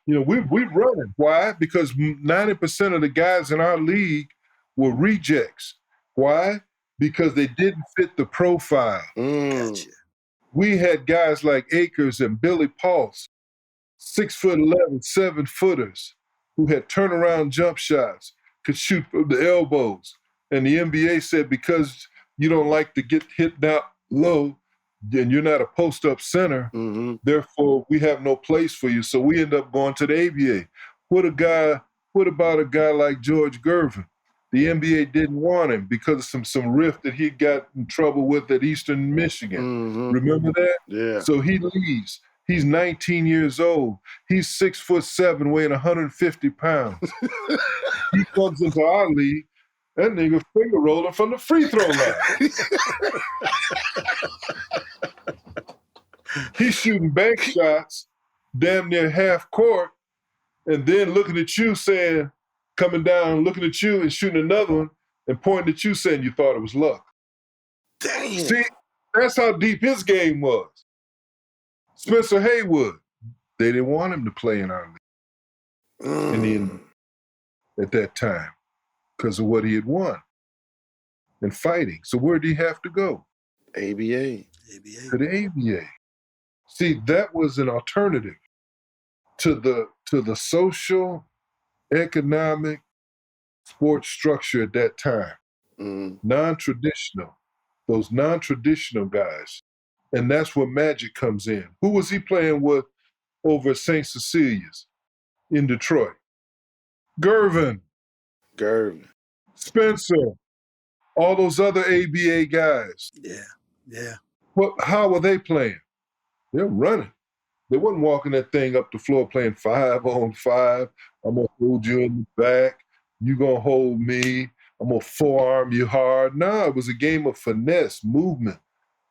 You know, we running. Why? Because 90% of the guys in our league were rejects. Why? Because they didn't fit the profile. Gotcha. We had guys like Akers and Billy Pulse, 6'11", 7-footers, who had turnaround jump shots, could shoot from the elbows. And the NBA said, because you don't like to get hit down low, and you're not a post-up center, therefore we have no place for you. So we end up going to the ABA. What about a guy like George Gervin? The NBA didn't want him because of some rift that he got in trouble with at Eastern Michigan. Remember that? Yeah. So he leaves. He's 19 years old. He's 6'7", weighing 150 pounds. He comes into our league. That nigga finger rolling from the free throw line. He's shooting bank shots damn near half court, and then looking at you saying, coming down, looking at you and shooting another one and pointing at you saying you thought it was luck. Damn. See, that's how deep his game was. Spencer Haywood, they didn't want him to play in our league at that time because of what he had won and fighting. So where did he have to go? ABA. To the ABA. See, that was an alternative to the social, economic, sports structure at that time. Non-traditional. Those non-traditional guys. And that's where Magic comes in. Who was he playing with over at St. Cecilia's in Detroit? Gervin. Spencer. All those other ABA guys. Yeah. How were they playing? They're running. They wasn't walking that thing up the floor playing 5-on-5. I'm going to hold you in the back. You going to hold me. I'm going to forearm you hard. No, it was a game of finesse, movement,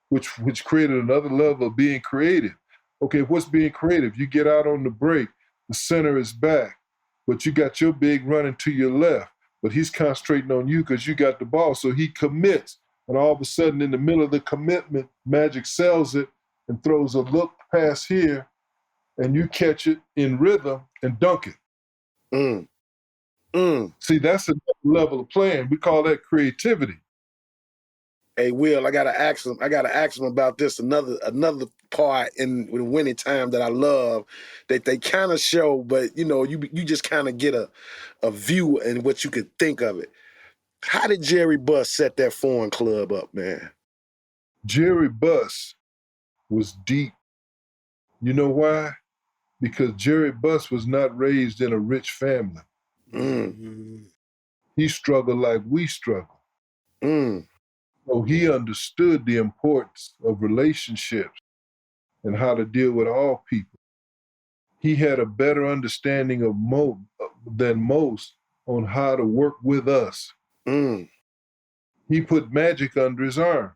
which created another level of being creative. Okay, what's being creative? You get out on the break. The center is back, but you got your big running to your left, but he's concentrating on you because you got the ball. So he commits And all of a sudden, in the middle of the commitment, Magic sells it and throws a look pass here, and you catch it in rhythm and dunk it. See, that's a level of playing. We call that creativity. Hey, Will, I gotta ask him about this. Another part in winning time that I love that they kind of show, but you just kind of get a view and what you could think of it. How did Jerry Buss set that foreign club up, man? Jerry Buss was deep. You know why? Because Jerry Buss was not raised in a rich family. He struggled like we struggle. So he understood the importance of relationships and how to deal with all people. He had a better understanding of than most on how to work with us. He put Magic under his arm.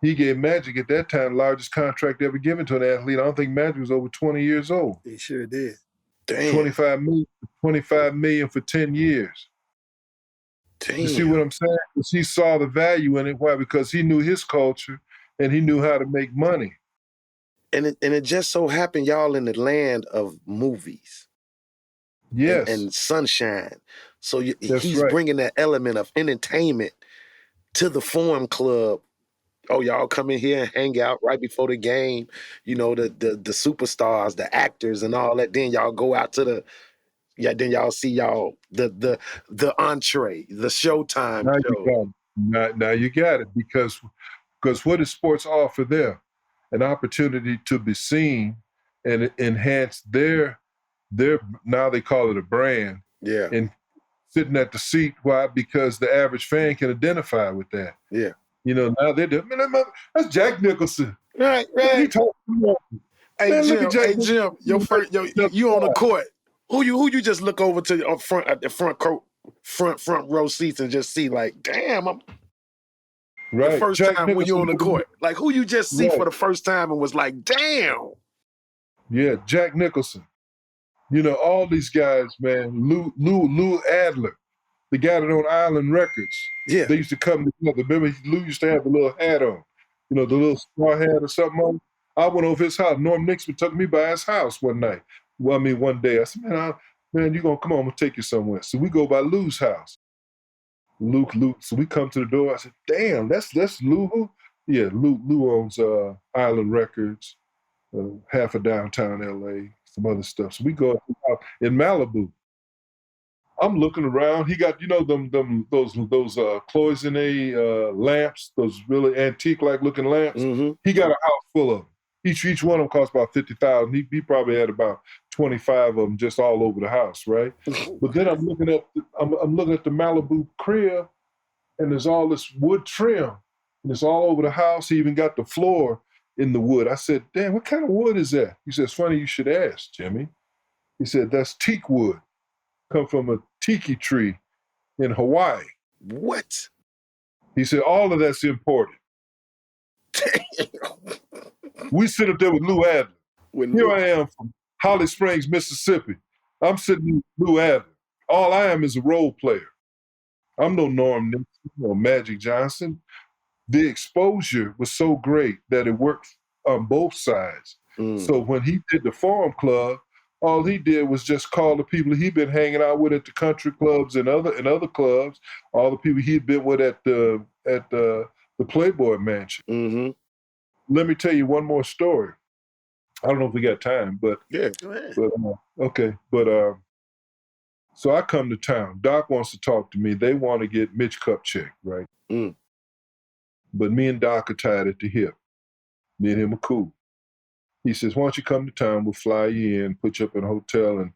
He gave Magic at that time the largest contract ever given to an athlete. I don't think Magic was over 20 years old. He sure did. Damn. 25 million for 10 years. Damn. You see what I'm saying? Because he saw the value in it. Why? Because he knew his culture and he knew how to make money. And it just so happened y'all in the land of movies. Yes. And sunshine. So he's right. bringing that element of entertainment to the Forum Club. Oh, y'all come in here and hang out right before the game. The superstars, the actors and all that. Then y'all go out to then y'all see y'all the entree, the Showtime show. Now you got it because what does sports offer there? An opportunity to be seen and enhance their now they call it a brand. Yeah. And sitting at the seat. Why? Because the average fan can identify with that. Yeah. Now they're doing, man, that's Jack Nicholson. Right. Man, he told me, Hey, man, Jim, you on the court. Who you just look over to at the front row seats and just see like, damn, I'm right. The first Jack time Nicholson, when you're on the court. Like who you just see for the first time and was like, damn. Yeah, Jack Nicholson. All these guys, man, Lou Adler, the guy that owned Island Records. Yeah. They used to come together. Remember, Lou used to have the little hat on, the little straw hat or something on. I went over his house. Norm Nixon took me by his house one night. One day. I said, man, you gonna come on, I'm gonna take you somewhere. So we go by Lou's house. Luke. So we come to the door. I said, damn, that's Lou who? Yeah, Lou owns Island Records, half of downtown LA, some other stuff. So we go out in Malibu. I'm looking around. He got, those cloisonne lamps, those really antique-like looking lamps. Mm-hmm. He got a house full of them. Each one of them cost about $50,000. He probably had about 25 of them just all over the house, right? But then I'm looking at the Malibu crib, and there's all this wood trim, and it's all over the house. He even got the floor in the wood. I said, damn, what kind of wood is that? He said, it's funny you should ask, Jimmy. He said, that's teak wood. Come from a tiki tree in Hawaii. What? He said, all of that's imported. We sit up there with Lou Adler. I am from Holly Springs, Mississippi. I'm sitting with Lou Adler. All I am is a role player. I'm no Norm Nixon or Magic Johnson. The exposure was so great that it worked on both sides. So when he did the Forum Club, all he did was just call the people he'd been hanging out with at the country clubs and other clubs, all the people he'd been with at the Playboy Mansion. Mm-hmm. Let me tell you one more story. I don't know if we got time, but yeah, go ahead. But so I come to town. Doc wants to talk to me. They want to get Mitch Kupchak, right? But me and Doc are tied at the hip. Me and him are cool. He says, why don't you come to town? We'll fly you in, put you up in a hotel, and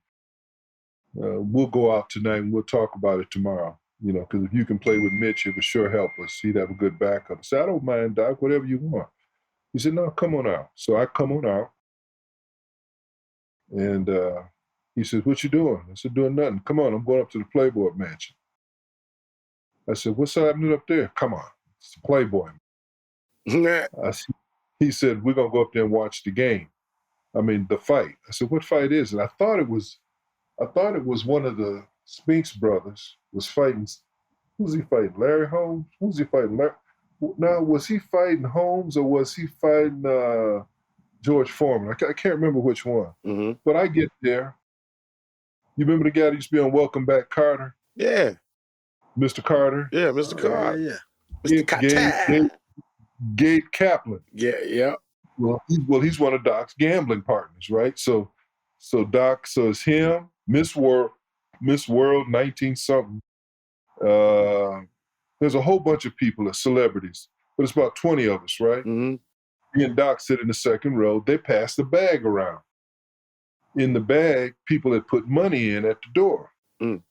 we'll go out tonight and we'll talk about it tomorrow. Because if you can play with Mitch, it would sure help us. He'd have a good backup. I said, I don't mind, Doc, whatever you want. He said, no, come on out. So I come on out. And he says, what you doing? I said, doing nothing. Come on, I'm going up to the Playboy Mansion. I said, what's happening up there? Come on, it's the Playboy. He said, we're going to go up there and watch the game. The fight. I said, what fight is it? I thought it was one of the Spinks brothers was fighting. Who's he fighting? Larry Holmes? Who's he fighting? Now, was he fighting Holmes or was he fighting George Foreman? I can't remember which one. Mm-hmm. But I get there. You remember the guy that used to be on Welcome Back, Carter? Yeah. Mr. Carter? Yeah, Mr. Carter. Yeah. Mr. Carter. Gabe Kaplan. Yeah. Well, he's one of Doc's gambling partners, right? So Doc, so it's him, Miss World, 19-something. There's a whole bunch of people, celebrities, but it's about 20 of us, right? Mm-hmm. Me and Doc sit in the second row. They pass the bag around. In the bag, people had put money in at the door. Mm.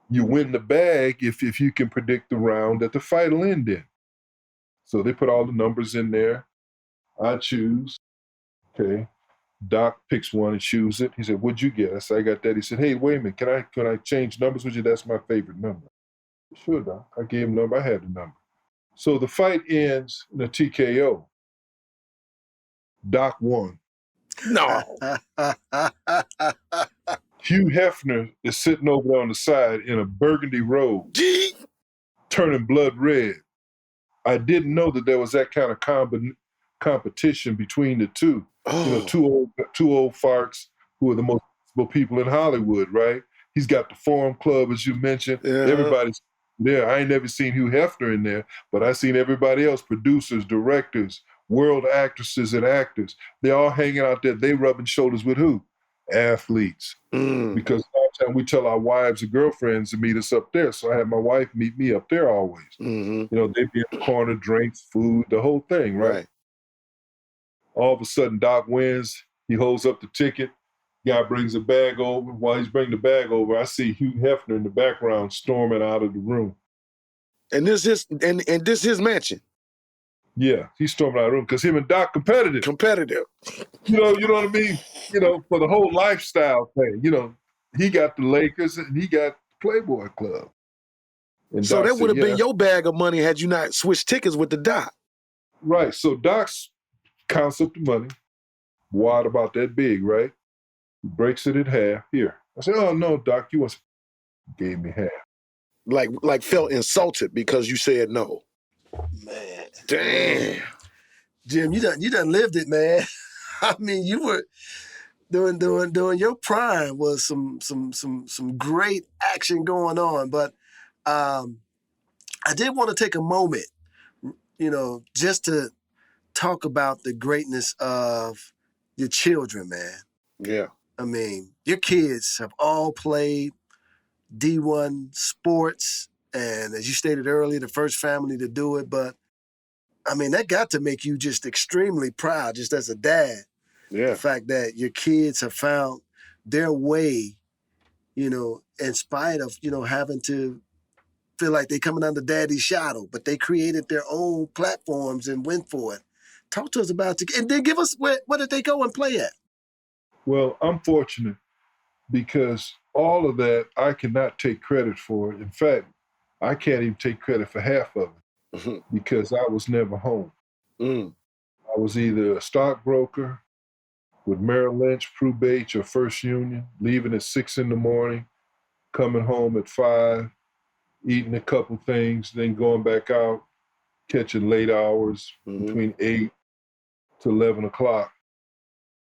You win the bag if you can predict the round that the fight will end in. So they put all the numbers in there. I choose. Okay. Doc picks one and chooses it. He said, "What'd you get?" I said, "I got that." He said, "Hey, wait a minute. Can I change numbers with you? That's my favorite number." Sure, Doc. I gave him the number. I had the number. So the fight ends in a TKO. Doc won. No. Hugh Hefner is sitting over there on the side in a burgundy robe, turning blood red. I didn't know that there was that kind of competition between the two. Oh. You know, two old farts who are the most visible people in Hollywood, right? He's got the Forum Club, as you mentioned. Yeah. Everybody's there. I ain't never seen Hugh Hefner in there, but I seen everybody else, producers, directors, world actresses and actors. They're all hanging out there. They rubbing shoulders with who? Athletes. Mm. Because all the time we tell our wives and girlfriends to meet us up there. So I had my wife meet me up there always. Mm-hmm. You know, they'd be in the corner, drinks, food, the whole thing, right? All of a sudden, Doc wins. He holds up the ticket. Guy brings the bag over. While he's bringing the bag over, I see Hugh Hefner in the background storming out of the room. And this is his mansion. Yeah, he's storming out of the room because him and Doc competitive. You know what I mean? You know, for the whole lifestyle thing. You know, he got the Lakers and he got Playboy Club. And so Doc that would have said, been your bag of money had you not switched tickets with the Doc. Right. So Doc counts up the money, wad about that big, right? He breaks it in half. Here. I said, "Oh no, Doc, you gave me half." Like felt insulted because you said no. Man. Damn. Jim, you done lived it, man. I mean, you were during your prime was some great action going on. But I did want to take a moment, you know, just to talk about the greatness of your children, man. Yeah. I mean, your kids have all played D1 sports, and as you stated earlier, the first family to do it. But I mean, that got to make you just extremely proud, just as a dad. Yeah. The fact that your kids have found their way, you know, in spite of, you know, having to feel like they're coming under daddy's shadow, but they created their own platforms and went for it. Talk to us about it. And then give us, where did they go and play at? Well, I'm fortunate because all of that I cannot take credit for. In fact, I can't even take credit for half of it because I was never home. Mm. I was either a stockbroker with Merrill Lynch, Prue Bates, or First Union, leaving at 6 a.m, coming home at 5, eating a couple things, then going back out, catching late hours between 8 to 11 o'clock.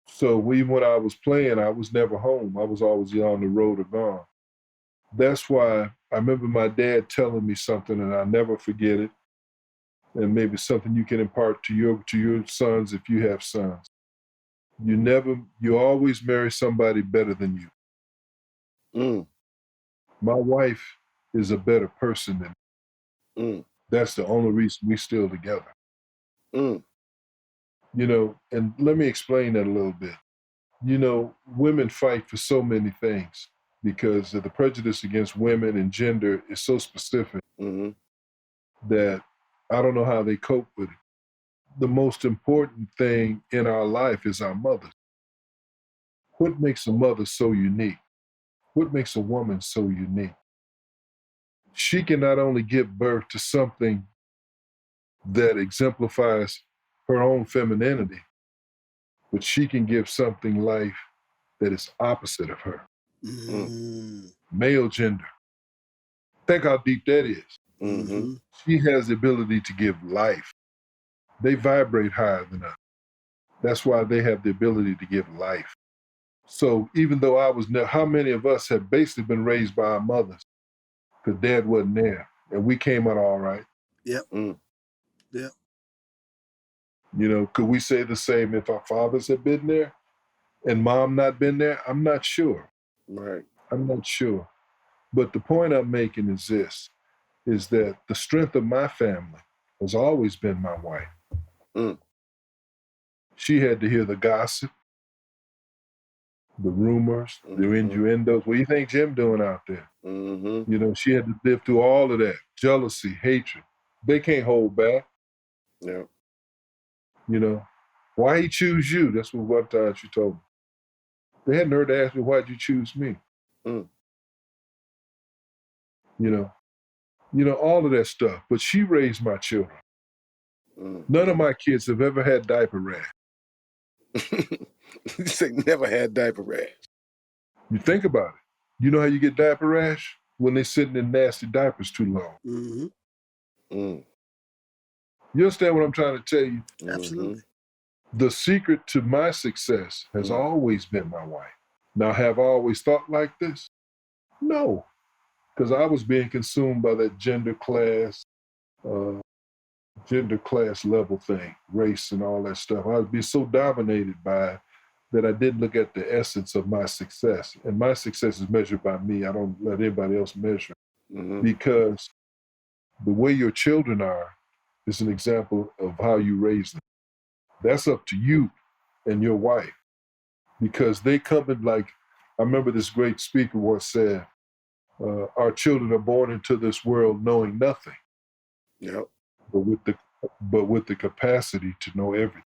So even when I was playing, I was never home. I was always on the road or gone. That's why I remember my dad telling me something, and I'll never forget it. And maybe something you can impart to your sons if you have sons. You always marry somebody better than you. Mm. My wife is a better person than me. Mm. That's the only reason we're still together. Mm. You know, and let me explain that a little bit. You know, women fight for so many things because the prejudice against women and gender is so specific that I don't know how they cope with it. The most important thing in our life is our mothers. What makes a mother so unique? What makes a woman so unique? She can not only give birth to something that exemplifies her own femininity, but she can give something life that is opposite of her. Male gender. Think how deep that is. Mm-hmm. She has the ability to give life. They vibrate higher than us. That's why they have the ability to give life. So even though how many of us have basically been raised by our mothers because dad wasn't there and we came out all right? Yep. Mm. Yep. You know, could we say the same if our fathers had been there and mom not been there? I'm not sure. Right. I'm not sure. But the point I'm making is this, is that the strength of my family has always been my wife. Mm. She had to hear the gossip, the rumors, the innuendos. What do you think Jim doing out there? Mm-hmm. You know, she had to live through all of that. Jealousy, hatred. They can't hold back. Yeah. You know, why he choose you? That's what one time she told me. They hadn't heard to ask me, why'd you choose me? Mm. You know, all of that stuff. But she raised my children. None of my kids have ever had diaper rash. You say never had diaper rash. You think about it. You know how you get diaper rash? When they're sitting in nasty diapers too long. Mm-hmm. Mm. You understand what I'm trying to tell you? Absolutely. The secret to my success has always been my wife. Now, have I always thought like this? No, because I was being consumed by that gender class level thing, race and all that stuff. I would be so dominated by it that I didn't look at the essence of my success. And my success is measured by me. I don't let anybody else measure it. Because the way your children are is an example of how you raise them. That's up to you and your wife. Because they come in like, I remember this great speaker once said, our children are born into this world knowing nothing. Yep. But with the capacity to know everything.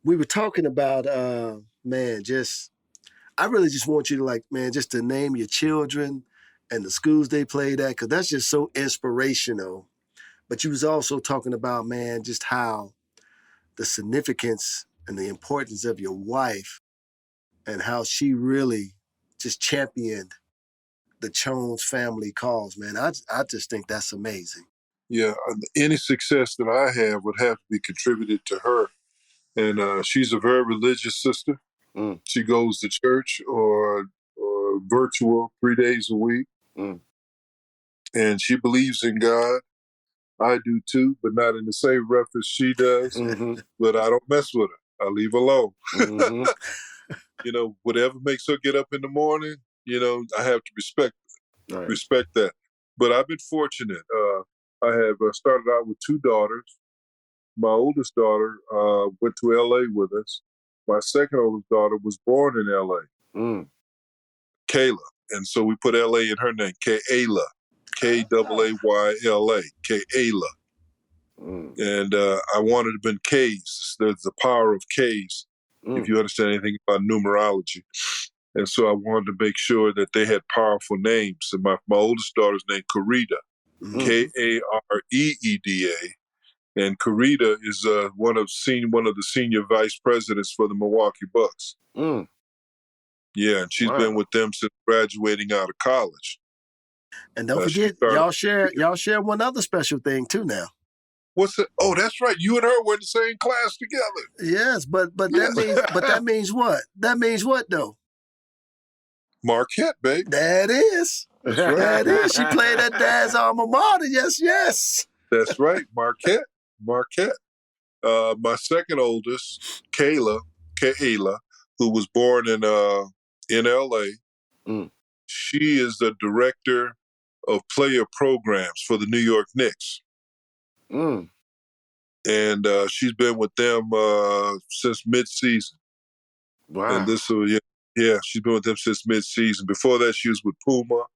We were talking about, I really just want you to just to name your children and the schools they played at, because that's just so inspirational. But you was also talking about, man, just how the significance and the importance of your wife and how she really just championed the Chones family cause, man. I just think that's amazing. Yeah, any success that I have would have to be contributed to her. And she's a very religious sister. She goes to church or virtual 3 days a week. And she believes in God. I do too, but not in the same breath as she does. But I don't mess with her. I leave her alone. You know, whatever makes her get up in the morning, you know, I have to respect that. But I've been fortunate. I have started out with 2 daughters. My oldest daughter went to L.A. with us. My second oldest daughter was born in L.A., Kayla. And so we put L.A. in her name, Kayla, Kayla, Kayla. And I wanted to have been K's. There's the power of K's, if you understand anything about numerology. And so I wanted to make sure that they had powerful names. And my oldest daughter's named Karida, Kareeda. And Karida is one of the senior vice presidents for the Milwaukee Bucks. Yeah, and she's been with them since graduating out of college. And don't forget, y'all share one other special thing too now. What's it? Oh, that's right. You and her were in the same class together. Yes, but that means what? That means what though? Marquette, baby. That is. That's right. That is. She played at Dad's alma mater. Yes. That's right. Marquette. My second oldest, Kayla, who was born in L.A. She is the director of player programs for the New York Knicks. And she's been with them since mid-season. Wow. And she's been with them since mid-season. Before that, she was with Puma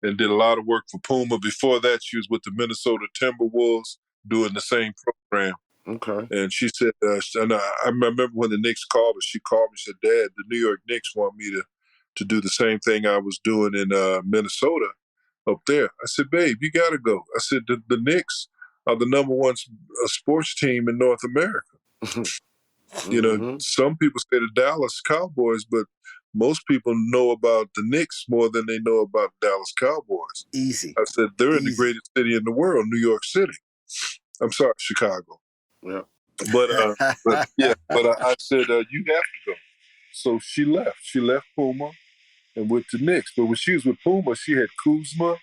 and did a lot of work for Puma. Before that, she was with the Minnesota Timberwolves doing the same program. Okay. And she said, and I remember when the Knicks called her, she called me and said, Dad, the New York Knicks want me to do the same thing I was doing in Minnesota up there. I said, babe, you got to go. I said, the Knicks are the number one sports team in North America. You know, some people say the Dallas Cowboys, but most people know about the Knicks more than they know about Dallas Cowboys. Easy. I said, they're in the greatest city in the world, New York City. I'm sorry, Chicago. Yeah. But I said, you have to go. So she left. She left Puma and went to Knicks. But when she was with Puma, she had Kuzma.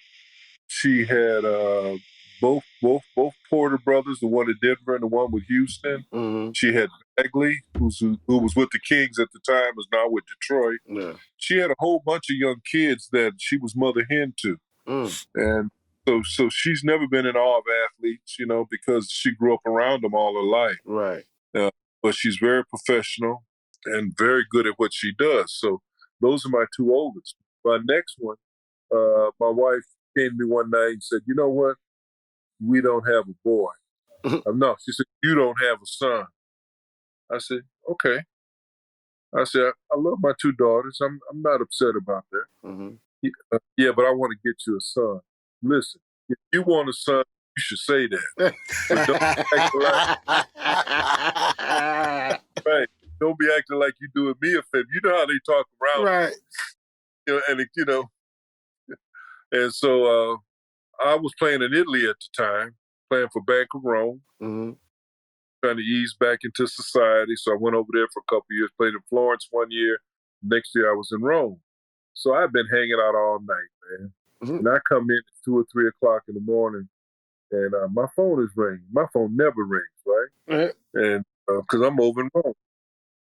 She had both Porter brothers, the one in Denver and the one with Houston. Mm-hmm. She had Bagley, who was with the Kings at the time, is now with Detroit. Yeah. She had a whole bunch of young kids that she was mother hen to. And so she's never been in awe of athletes, because she grew up around them all her life. Right. But she's very professional and very good at what she does. So those are my two oldest. My next one, my wife came to me one night and said, you know what? We don't have a boy. No, she said, you don't have a son. I said, okay. I said, I love my two daughters. I'm not upset about that. Mm-hmm. Yeah, but I want to get you a son. Listen, if you want a son, you should say that. But don't right. Don't be acting like you're doing me a favor. You know how they talk around. Right. And so I was playing in Italy at the time, playing for Bank of Rome, trying to ease back into society. So I went over there for a couple of years, played in Florence one year. Next year I was in Rome. So I've been hanging out all night, man. And I come in at 2 or 3 o'clock in the morning, and my phone is ringing. My phone never rings, right? And because I'm over in Rome.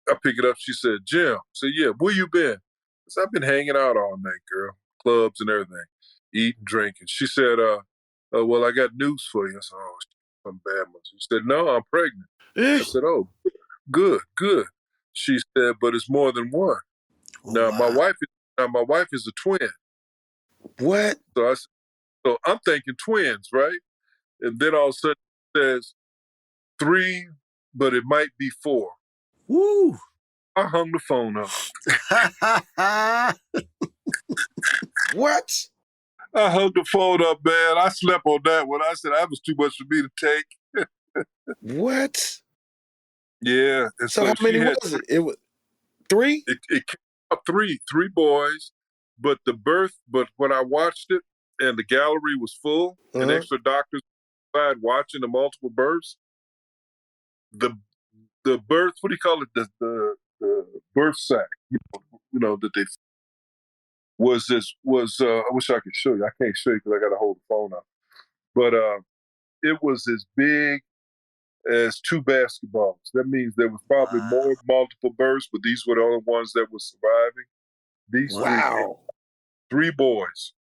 I pick it up. She said, Jim. I said, yeah, where you been? I said, I've been hanging out all night, girl. Clubs and everything. Eating, drinking. She said, well, I got news for you. I said, oh, some bad ones. She said, no, I'm pregnant. I said, oh, good. She said, but it's more than one. Now, my wife is a twin. What? So I'm thinking twins, right? And then all of a sudden it says 3, but it might be 4. Woo! I hung the phone up. What? I hung the phone up, man. I slept on that one. I said that was too much for me to take. What? Yeah. And so how many was it? It was 3? It came up 3 boys, but when I watched it and the gallery was full and extra doctors inside watching the multiple births, the birth, what do you call it? The birth sac, that they was I wish I could show you. I can't show you because I got to hold the phone up. But it was as big as 2 basketballs. That means there was probably more multiple births, but these were the only ones that were surviving. These 3 boys,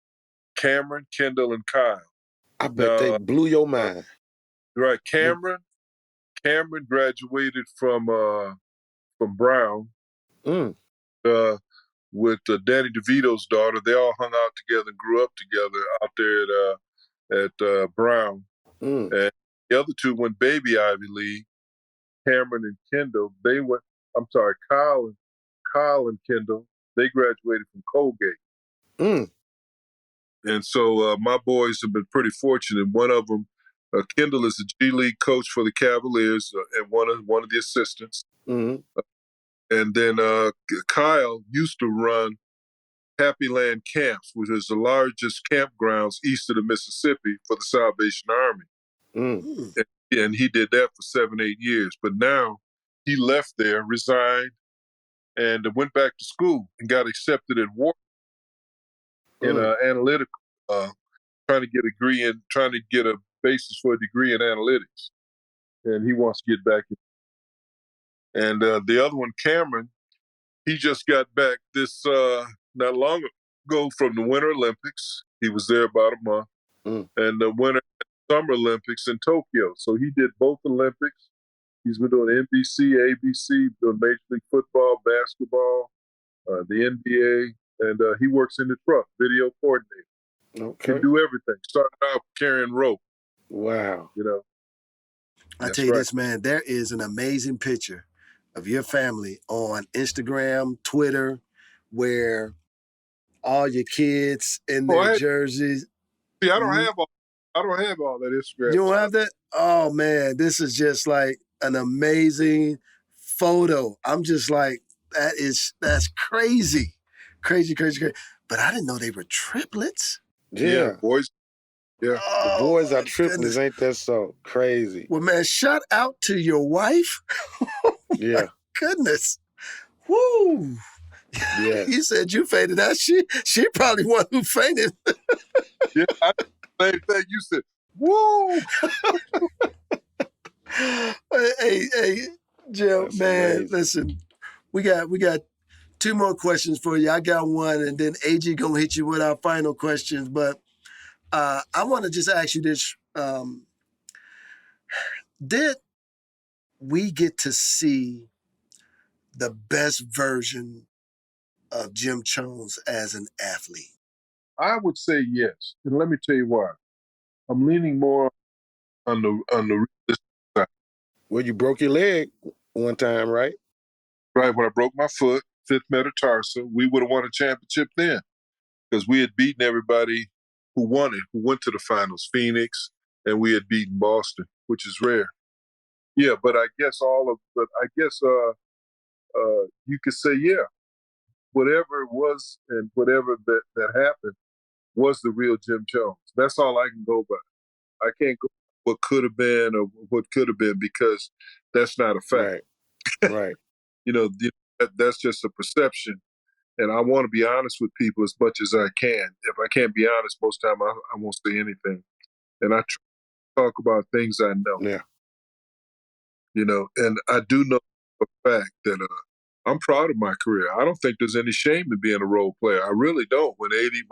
Cameron, Kendall, and Kyle. I bet they blew your mind. Right. Cameron graduated from Brown with Danny DeVito's daughter. They all hung out together and grew up together out there at Brown. And the other 2 went Baby Ivy League. Cameron and Kendall, Kyle and Kendall, they graduated from Colgate. And so my boys have been pretty fortunate. One of them, Kendall, is the G League coach for the Cavaliers and one of the assistants. And then Kyle used to run Happy Land Camps, which is the largest campgrounds east of the Mississippi for the Salvation Army. And he did that for 7, 8 years. But now he left there, resigned, and went back to school and got accepted at Wharton in analytical, trying to get a basis for a degree in analytics. And he wants to get back. And the other one, Cameron, he just got back not long ago from the Winter Olympics. He was there about a month. And the Summer Olympics in Tokyo. So he did both Olympics. He's been doing NBC, ABC, doing Major League Football, basketball, the NBA, and he works in the truck, video coordinator. Okay. Can do everything. Started out carrying rope. Wow. I tell you this, man, there is an amazing picture of your family on Instagram, Twitter, where all your kids in their jerseys. See, I don't have all that Instagram. You don't have that? Oh man, this is just like an amazing photo. I'm just like, That's crazy. Crazy. But I didn't know they were triplets. Yeah. Boys. Yeah. The Oh, boys are my triplets, goodness. ain't that so crazy? Well, man, shout out to your wife. Yeah. Goodness. Woo. Yes. You said you fainted out. She probably one who fainted. Yeah, same thing you said. Woo! Hey, Joe, That's man, amazing. listen, we got two more questions for you. I got one, and then Agee gonna hit you with our final questions. But I want to just ask you this: did we get to see the best version of Jim Chones as an athlete? I would say yes, and let me tell you why. I'm leaning more on the realistic side. Well, you broke your leg one time, right? Right when I broke my foot, fifth metatarsal, we would have won a championship then because we had beaten everybody who won it, who went to the finals, Phoenix, and we had beaten Boston, which is rare. Yeah, but I guess you could say yeah, whatever it was and whatever that happened was the real Jim Jones. That's all I can go by. I can't go by what could have been or what could have been because that's not a fact. Right. That's just a perception. And I want to be honest with people as much as I can. If I can't be honest, most time I won't say anything. And I try to talk about things I know. Yeah. And I do know for a fact that I'm proud of my career. I don't think there's any shame in being a role player. I really don't. When 80%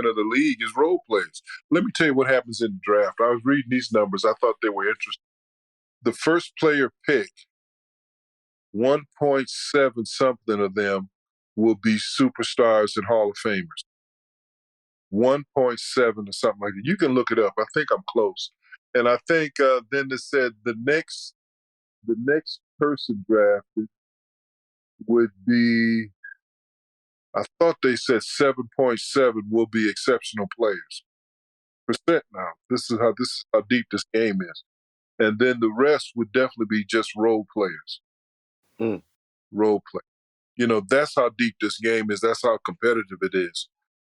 of the league is role players. Let me tell you what happens in the draft. I was reading these numbers. I thought they were interesting. The first player picked, 1.7 something of them will be superstars and Hall of Famers. 1.7 or something like that. You can look it up. I think I'm close. And I think then they said the next person drafted would be, I thought they said 7.7 will be exceptional players. Percent now. This is how deep this game is. And then the rest would definitely be just role players. Role play. That's how deep this game is. That's how competitive it is.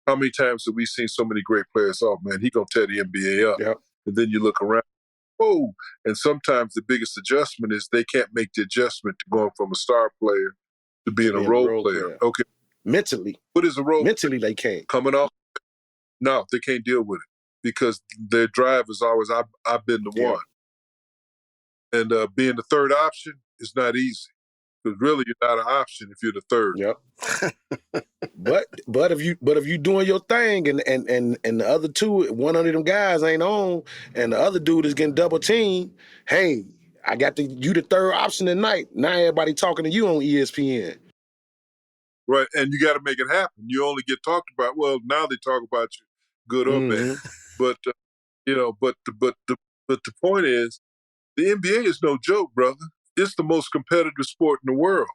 How many times have we seen so many great players? Oh, man, he going to tear the NBA up. Yep. And then you look around, whoa. And sometimes the biggest adjustment is they can't make the adjustment to going from a star player to being a role player. Okay. Mentally. What is a role Mentally, player? they can't. Coming off? No, they can't deal with it because their drive is always, I've been the one. And being the third option is not easy. Because really, you're not an option if you're the third. Yep. but if you doing your thing and the other two, one of them guys ain't on, and the other dude is getting double teamed, hey, I got you the third option tonight. Now everybody talking to you on ESPN. Right, and you got to make it happen. You only get talked about. Well, now they talk about you, good or bad. But the point is, the NBA is no joke, brother. It's the most competitive sport in the world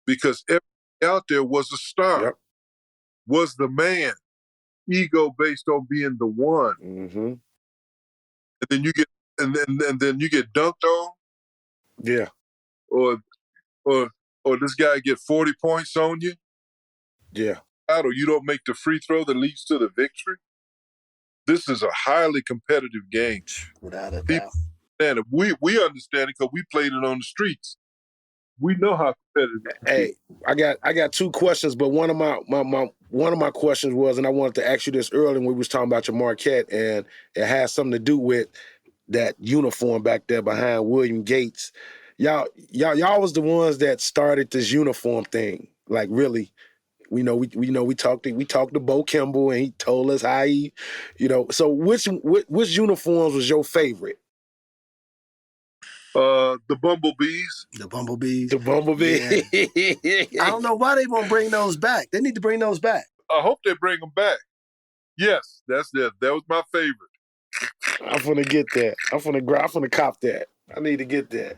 because everybody out there was a star, was the man, ego based on being the one. And then you get and then you get dunked on. Yeah. Or this guy get 40 points on you. Yeah. Or you don't make the free throw that leads to the victory. This is a highly competitive game. Without a doubt. And we understand it because we played it on the streets. We know how competitive it is. Hey, I got two questions, but one of my questions was, and I wanted to ask you this earlier when we was talking about your Marquette, and it has something to do with that uniform back there behind William Gates. Y'all was the ones that started this uniform thing. Like really, we talked to Bo Kimball and he told us how he, So which uniforms was your favorite? The Bumblebees. The Bumblebees. The Bumblebee. Yeah. I don't know why they won't bring those back. They need to bring those back. I hope they bring them back. Yes, that was my favorite. I'm gonna get that. I'm gonna cop that. I need to get that.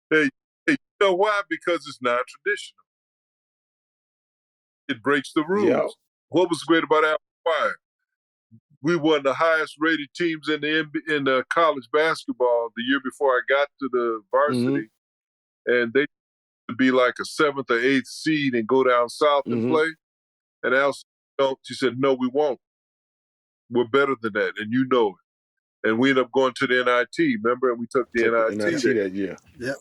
Hey, you know why? Because it's non-traditional. It breaks the rules. Yep. What was great about Alpha Fire? We won the highest rated teams in the college basketball the year before I got to the varsity, and they to be like a 7th or 8th seed and go down south and play. And Al said, no. She said, no, we won't. We're better than that, and you know it. And we ended up going to the NIT, remember? And we took the NIT that year. Yep.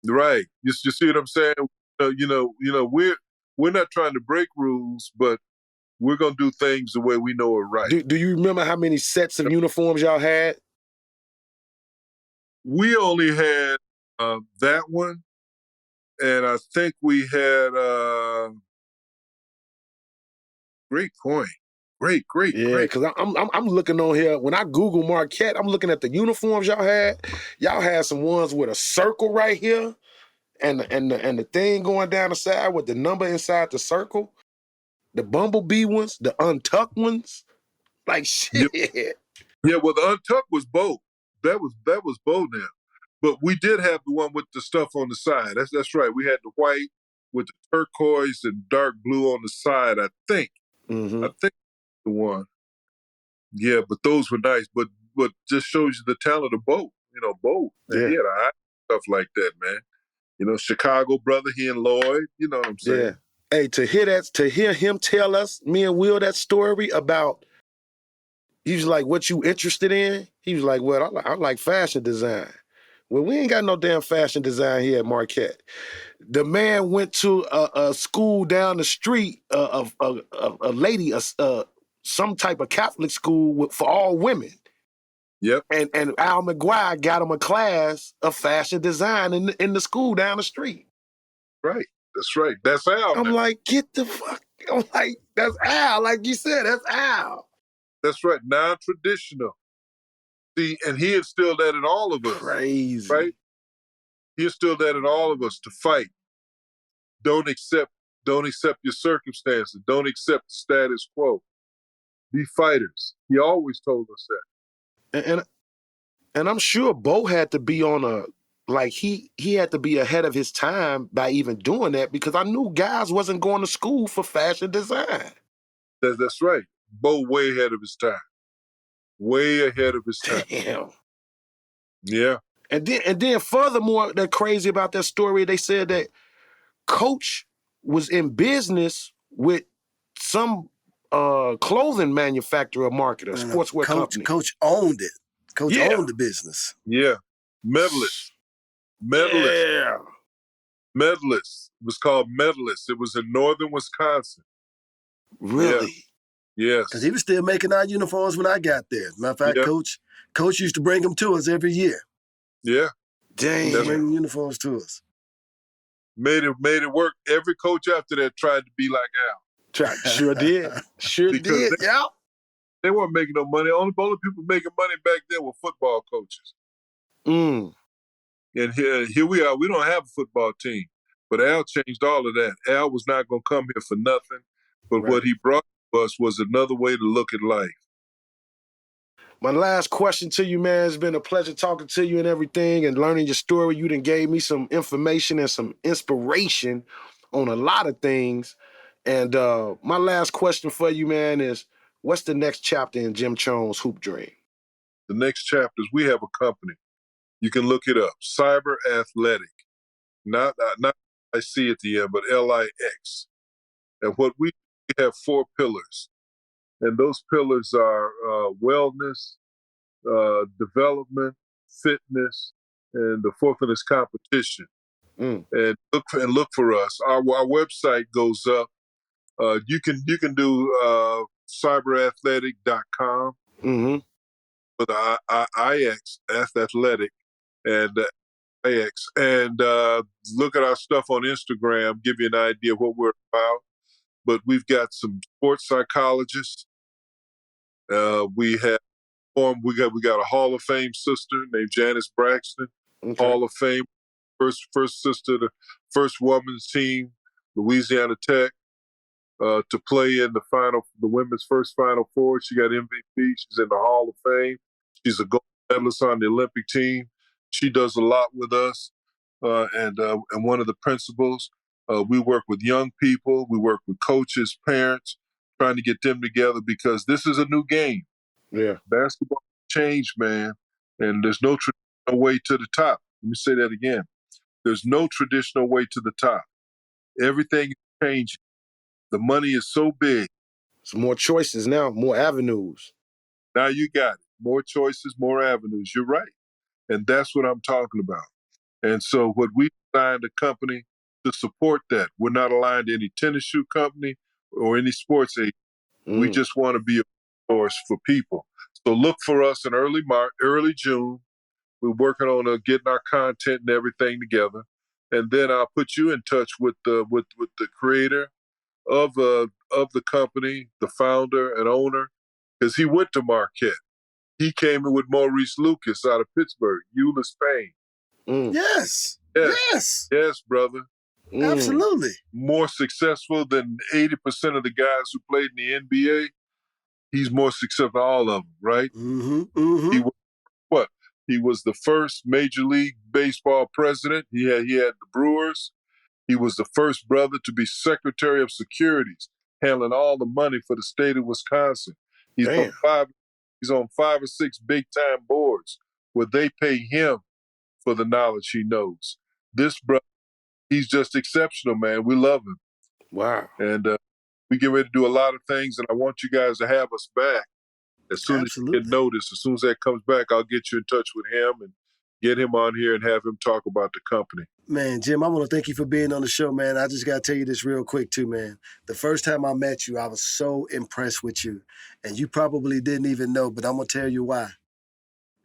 Right. You see what I'm saying? We're not trying to break rules, but we're gonna do things the way we know are right. Do you remember how many sets of uniforms y'all had? We only had that one, and I think we had. Great point. Great. Yeah, because I'm looking on here. When I Google Marquette, I'm looking at the uniforms y'all had. Y'all had some ones with a circle right here, and the thing going down the side with the number inside the circle. The bumblebee ones, the untucked ones, like shit. Yeah, well, the untucked was both. That was both now. But we did have the one with the stuff on the side. That's right. We had the white with the turquoise and dark blue on the side, I think. I think the one. Yeah, but those were nice. But just shows you the talent of both. Both. Yeah. And he had stuff like that, man. Chicago brother, he and Lloyd. You know what I'm saying? Yeah. Hey, to hear him tell us, me and Will, that story about, he was like, what you interested in? He was like, well, I like fashion design. Well, we ain't got no damn fashion design here at Marquette. The man went to a school down the street, a lady, some type of Catholic school for all women. Yep. And Al McGuire got him a class of fashion design in the school down the street. Right. That's right. That's Al. I'm like, get the fuck. I'm like, that's Al. Like you said, that's Al. That's right. Non-traditional. See, and he instilled that in all of us. Crazy. Right? He instilled that in all of us to fight. Don't accept your circumstances. Don't accept the status quo. Be fighters. He always told us that. And I'm sure Bo had to be on he had to be ahead of his time by even doing that, because I knew guys wasn't going to school for fashion design. That's right. Bo way ahead of his time. Way ahead of his time. Damn. Yeah. And then furthermore, they're crazy about that story. They said that Coach was in business with some clothing manufacturer, marketer, sportswear company. Coach owned it. Coach owned the business. Yeah. Medalist. Yeah. Medalist. It was called Medalist. It was in northern Wisconsin. Really? Yeah. Yes. Because he was still making our uniforms when I got there. Matter of fact, Coach used to bring them to us every year. Yeah. Dang. Bring uniforms to us. Made it work. Every coach after that tried to be like Al. Sure did. Yeah. They weren't making no money. Only people making money back then were football coaches. And here we are. We don't have a football team. But Al changed all of that. Al was not going to come here for nothing. But what he brought to us was another way to look at life. My last question to you, man, it's been a pleasure talking to you and everything and learning your story. You done gave me some information and some inspiration on a lot of things. And my last question for you, man, is what's the next chapter in Jim Chones' Hoop Dream? The next chapter is we have a company. You can look it up. Cyber Athletic. Not IC at the end, but LIX. And what we have 4 pillars. And those pillars are wellness, development, fitness, and the 4th one is competition. And look for us. Our website goes up. You can do cyberathletic.com with IX, athletic, and IX. And look at our stuff on Instagram, give you an idea of what we're about. But we've got some sports psychologists. We got a Hall of Fame sister named Janice Braxton. Okay. Hall of Fame, first sister, the first women's team, Louisiana Tech, to play in the women's first Final Four. She got MVP. She's in the Hall of Fame. She's a gold medalist on the Olympic team. She does a lot with us, and one of the principals. We work with young people. We work with coaches, parents, trying to get them together because this is a new game. Yeah. Basketball changed, man, and there's no way to the top. Let me say that again. There's no traditional way to the top. Everything is changing. The money is so big. Some more choices now, more avenues. Now you got it. More choices, more avenues. You're right. And that's what I'm talking about. And so what we designed a company to support that. We're not aligned to any tennis shoe company or any sports agent. We just want to be a source for people. So look for us in early June. We're working on getting our content and everything together. And then I'll put you in touch with the creator of the company, the founder and owner, because he went to Marquette. He came in with Maurice Lucas out of Pittsburgh, Eula, Spain. Yes, brother. Absolutely. More successful than 80% of the guys who played in the NBA. He's more successful than all of them, right? He was what? He was the first Major League Baseball president. He had the Brewers. He was the first brother to be Secretary of Securities, handling all the money for the state of Wisconsin. He's on 5 or 6 big-time boards where they pay him for the knowledge he knows. This brother, he's just exceptional, man. We love him. Wow. And we get ready to do a lot of things, and I want you guys to have us back as soon as you get notice. As soon as that comes back, I'll get you in touch with him and get him on here and have him talk about the company. Man, Jim, I want to thank you for being on the show, man. I just got to tell you this real quick, too, man. The first time I met you, I was so impressed with you. And you probably didn't even know, but I'm going to tell you why.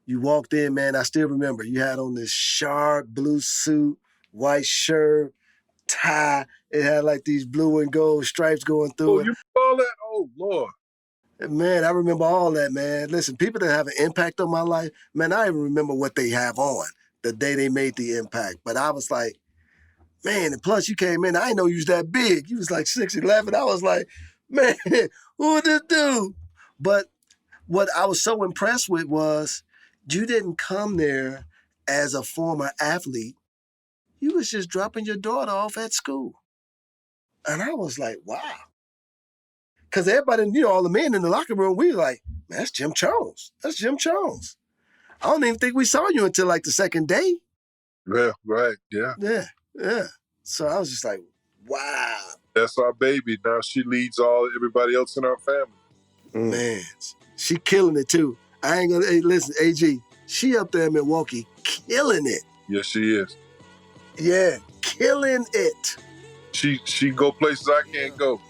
You walked in, man, I still remember. You had on this sharp blue suit, white shirt, tie. It had like these blue and gold stripes going through it. You all that? Oh, Lord. Man, I remember all that, man. Listen, people that have an impact on my life, man, I even remember what they have on the day they made the impact. But I was like, man, and plus you came in, I didn't know you was that big. You was like 6'11". I was like, man, who would this do? But what I was so impressed with was you didn't come there as a former athlete. You was just dropping your daughter off at school. And I was like, wow. Because everybody, all the men in the locker room, we were like, man, that's Jim Chones. That's Jim Chones. I don't even think we saw you until like the second day. Yeah, right, yeah. Yeah. So I was just like, wow. That's our baby. Now she leads everybody else in our family. Man, she killing it too. I ain't gonna, hey, listen, Agee, she up there in Milwaukee killing it. Yes, she is. Yeah, killing it. She go places I can't go.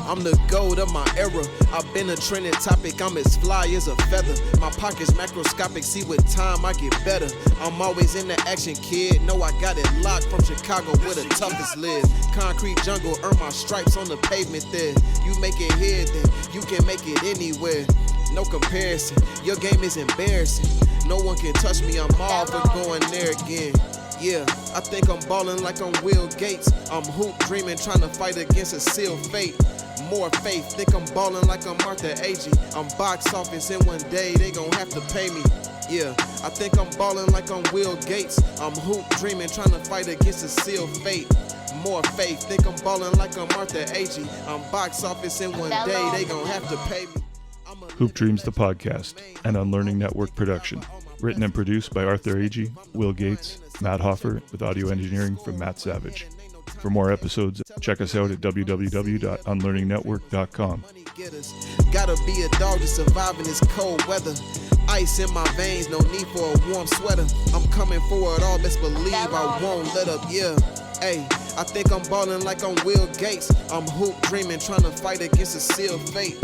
I'm the gold of my era. I've been a trending topic. I'm as fly as a feather. My pocket's macroscopic. See, with time I get better. I'm always in the action, kid. Know I got it locked from Chicago where the toughest live. Concrete jungle, earn my stripes on the pavement there. You make it here, then you can make it anywhere. No comparison. Your game is embarrassing. No one can touch me. I'm all for going there again. Yeah, I think I'm ballin' like I'm Will Gates. I'm hoop dreaming, trying to fight against a sealed fate. More faith, think I'm ballin' like I'm Agee. I'm box office and one day they gon' have to pay me. Yeah, I think I'm ballin' like I'm Will Gates. I'm hoop dreaming, trying to fight against a sealed fate. More faith, think I'm ballin' like I'm Agee. I'm box office and one day they gon' have to pay me. Hoop Dreams, the podcast, an Unlearning Network production. Written and produced by Arthur Agee, Will Gates, Matt Hoffar, with audio engineering from Matt Savage. For more episodes, check us out at www.unlearningnetwork.com. Gotta be a dog to survive in this cold weather. Ice in my veins, no need for a warm sweater. I'm coming for it all, best believe I won't let up, yeah. Hey, I think I'm ballin' like I'm Will Gates. I'm hoop dreaming, trying to fight against a sealed fate.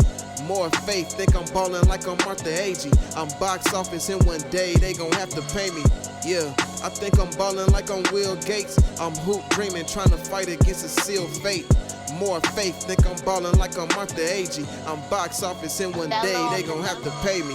More faith, think I'm ballin' like I'm Agee. I'm box office and one day they gon' have to pay me. Yeah, I think I'm ballin' like I'm Will Gates. I'm hoop dreaming, trying to fight against a sealed fate. More faith, think I'm ballin' like I'm Agee. I'm box office and one day they gon' have to pay me.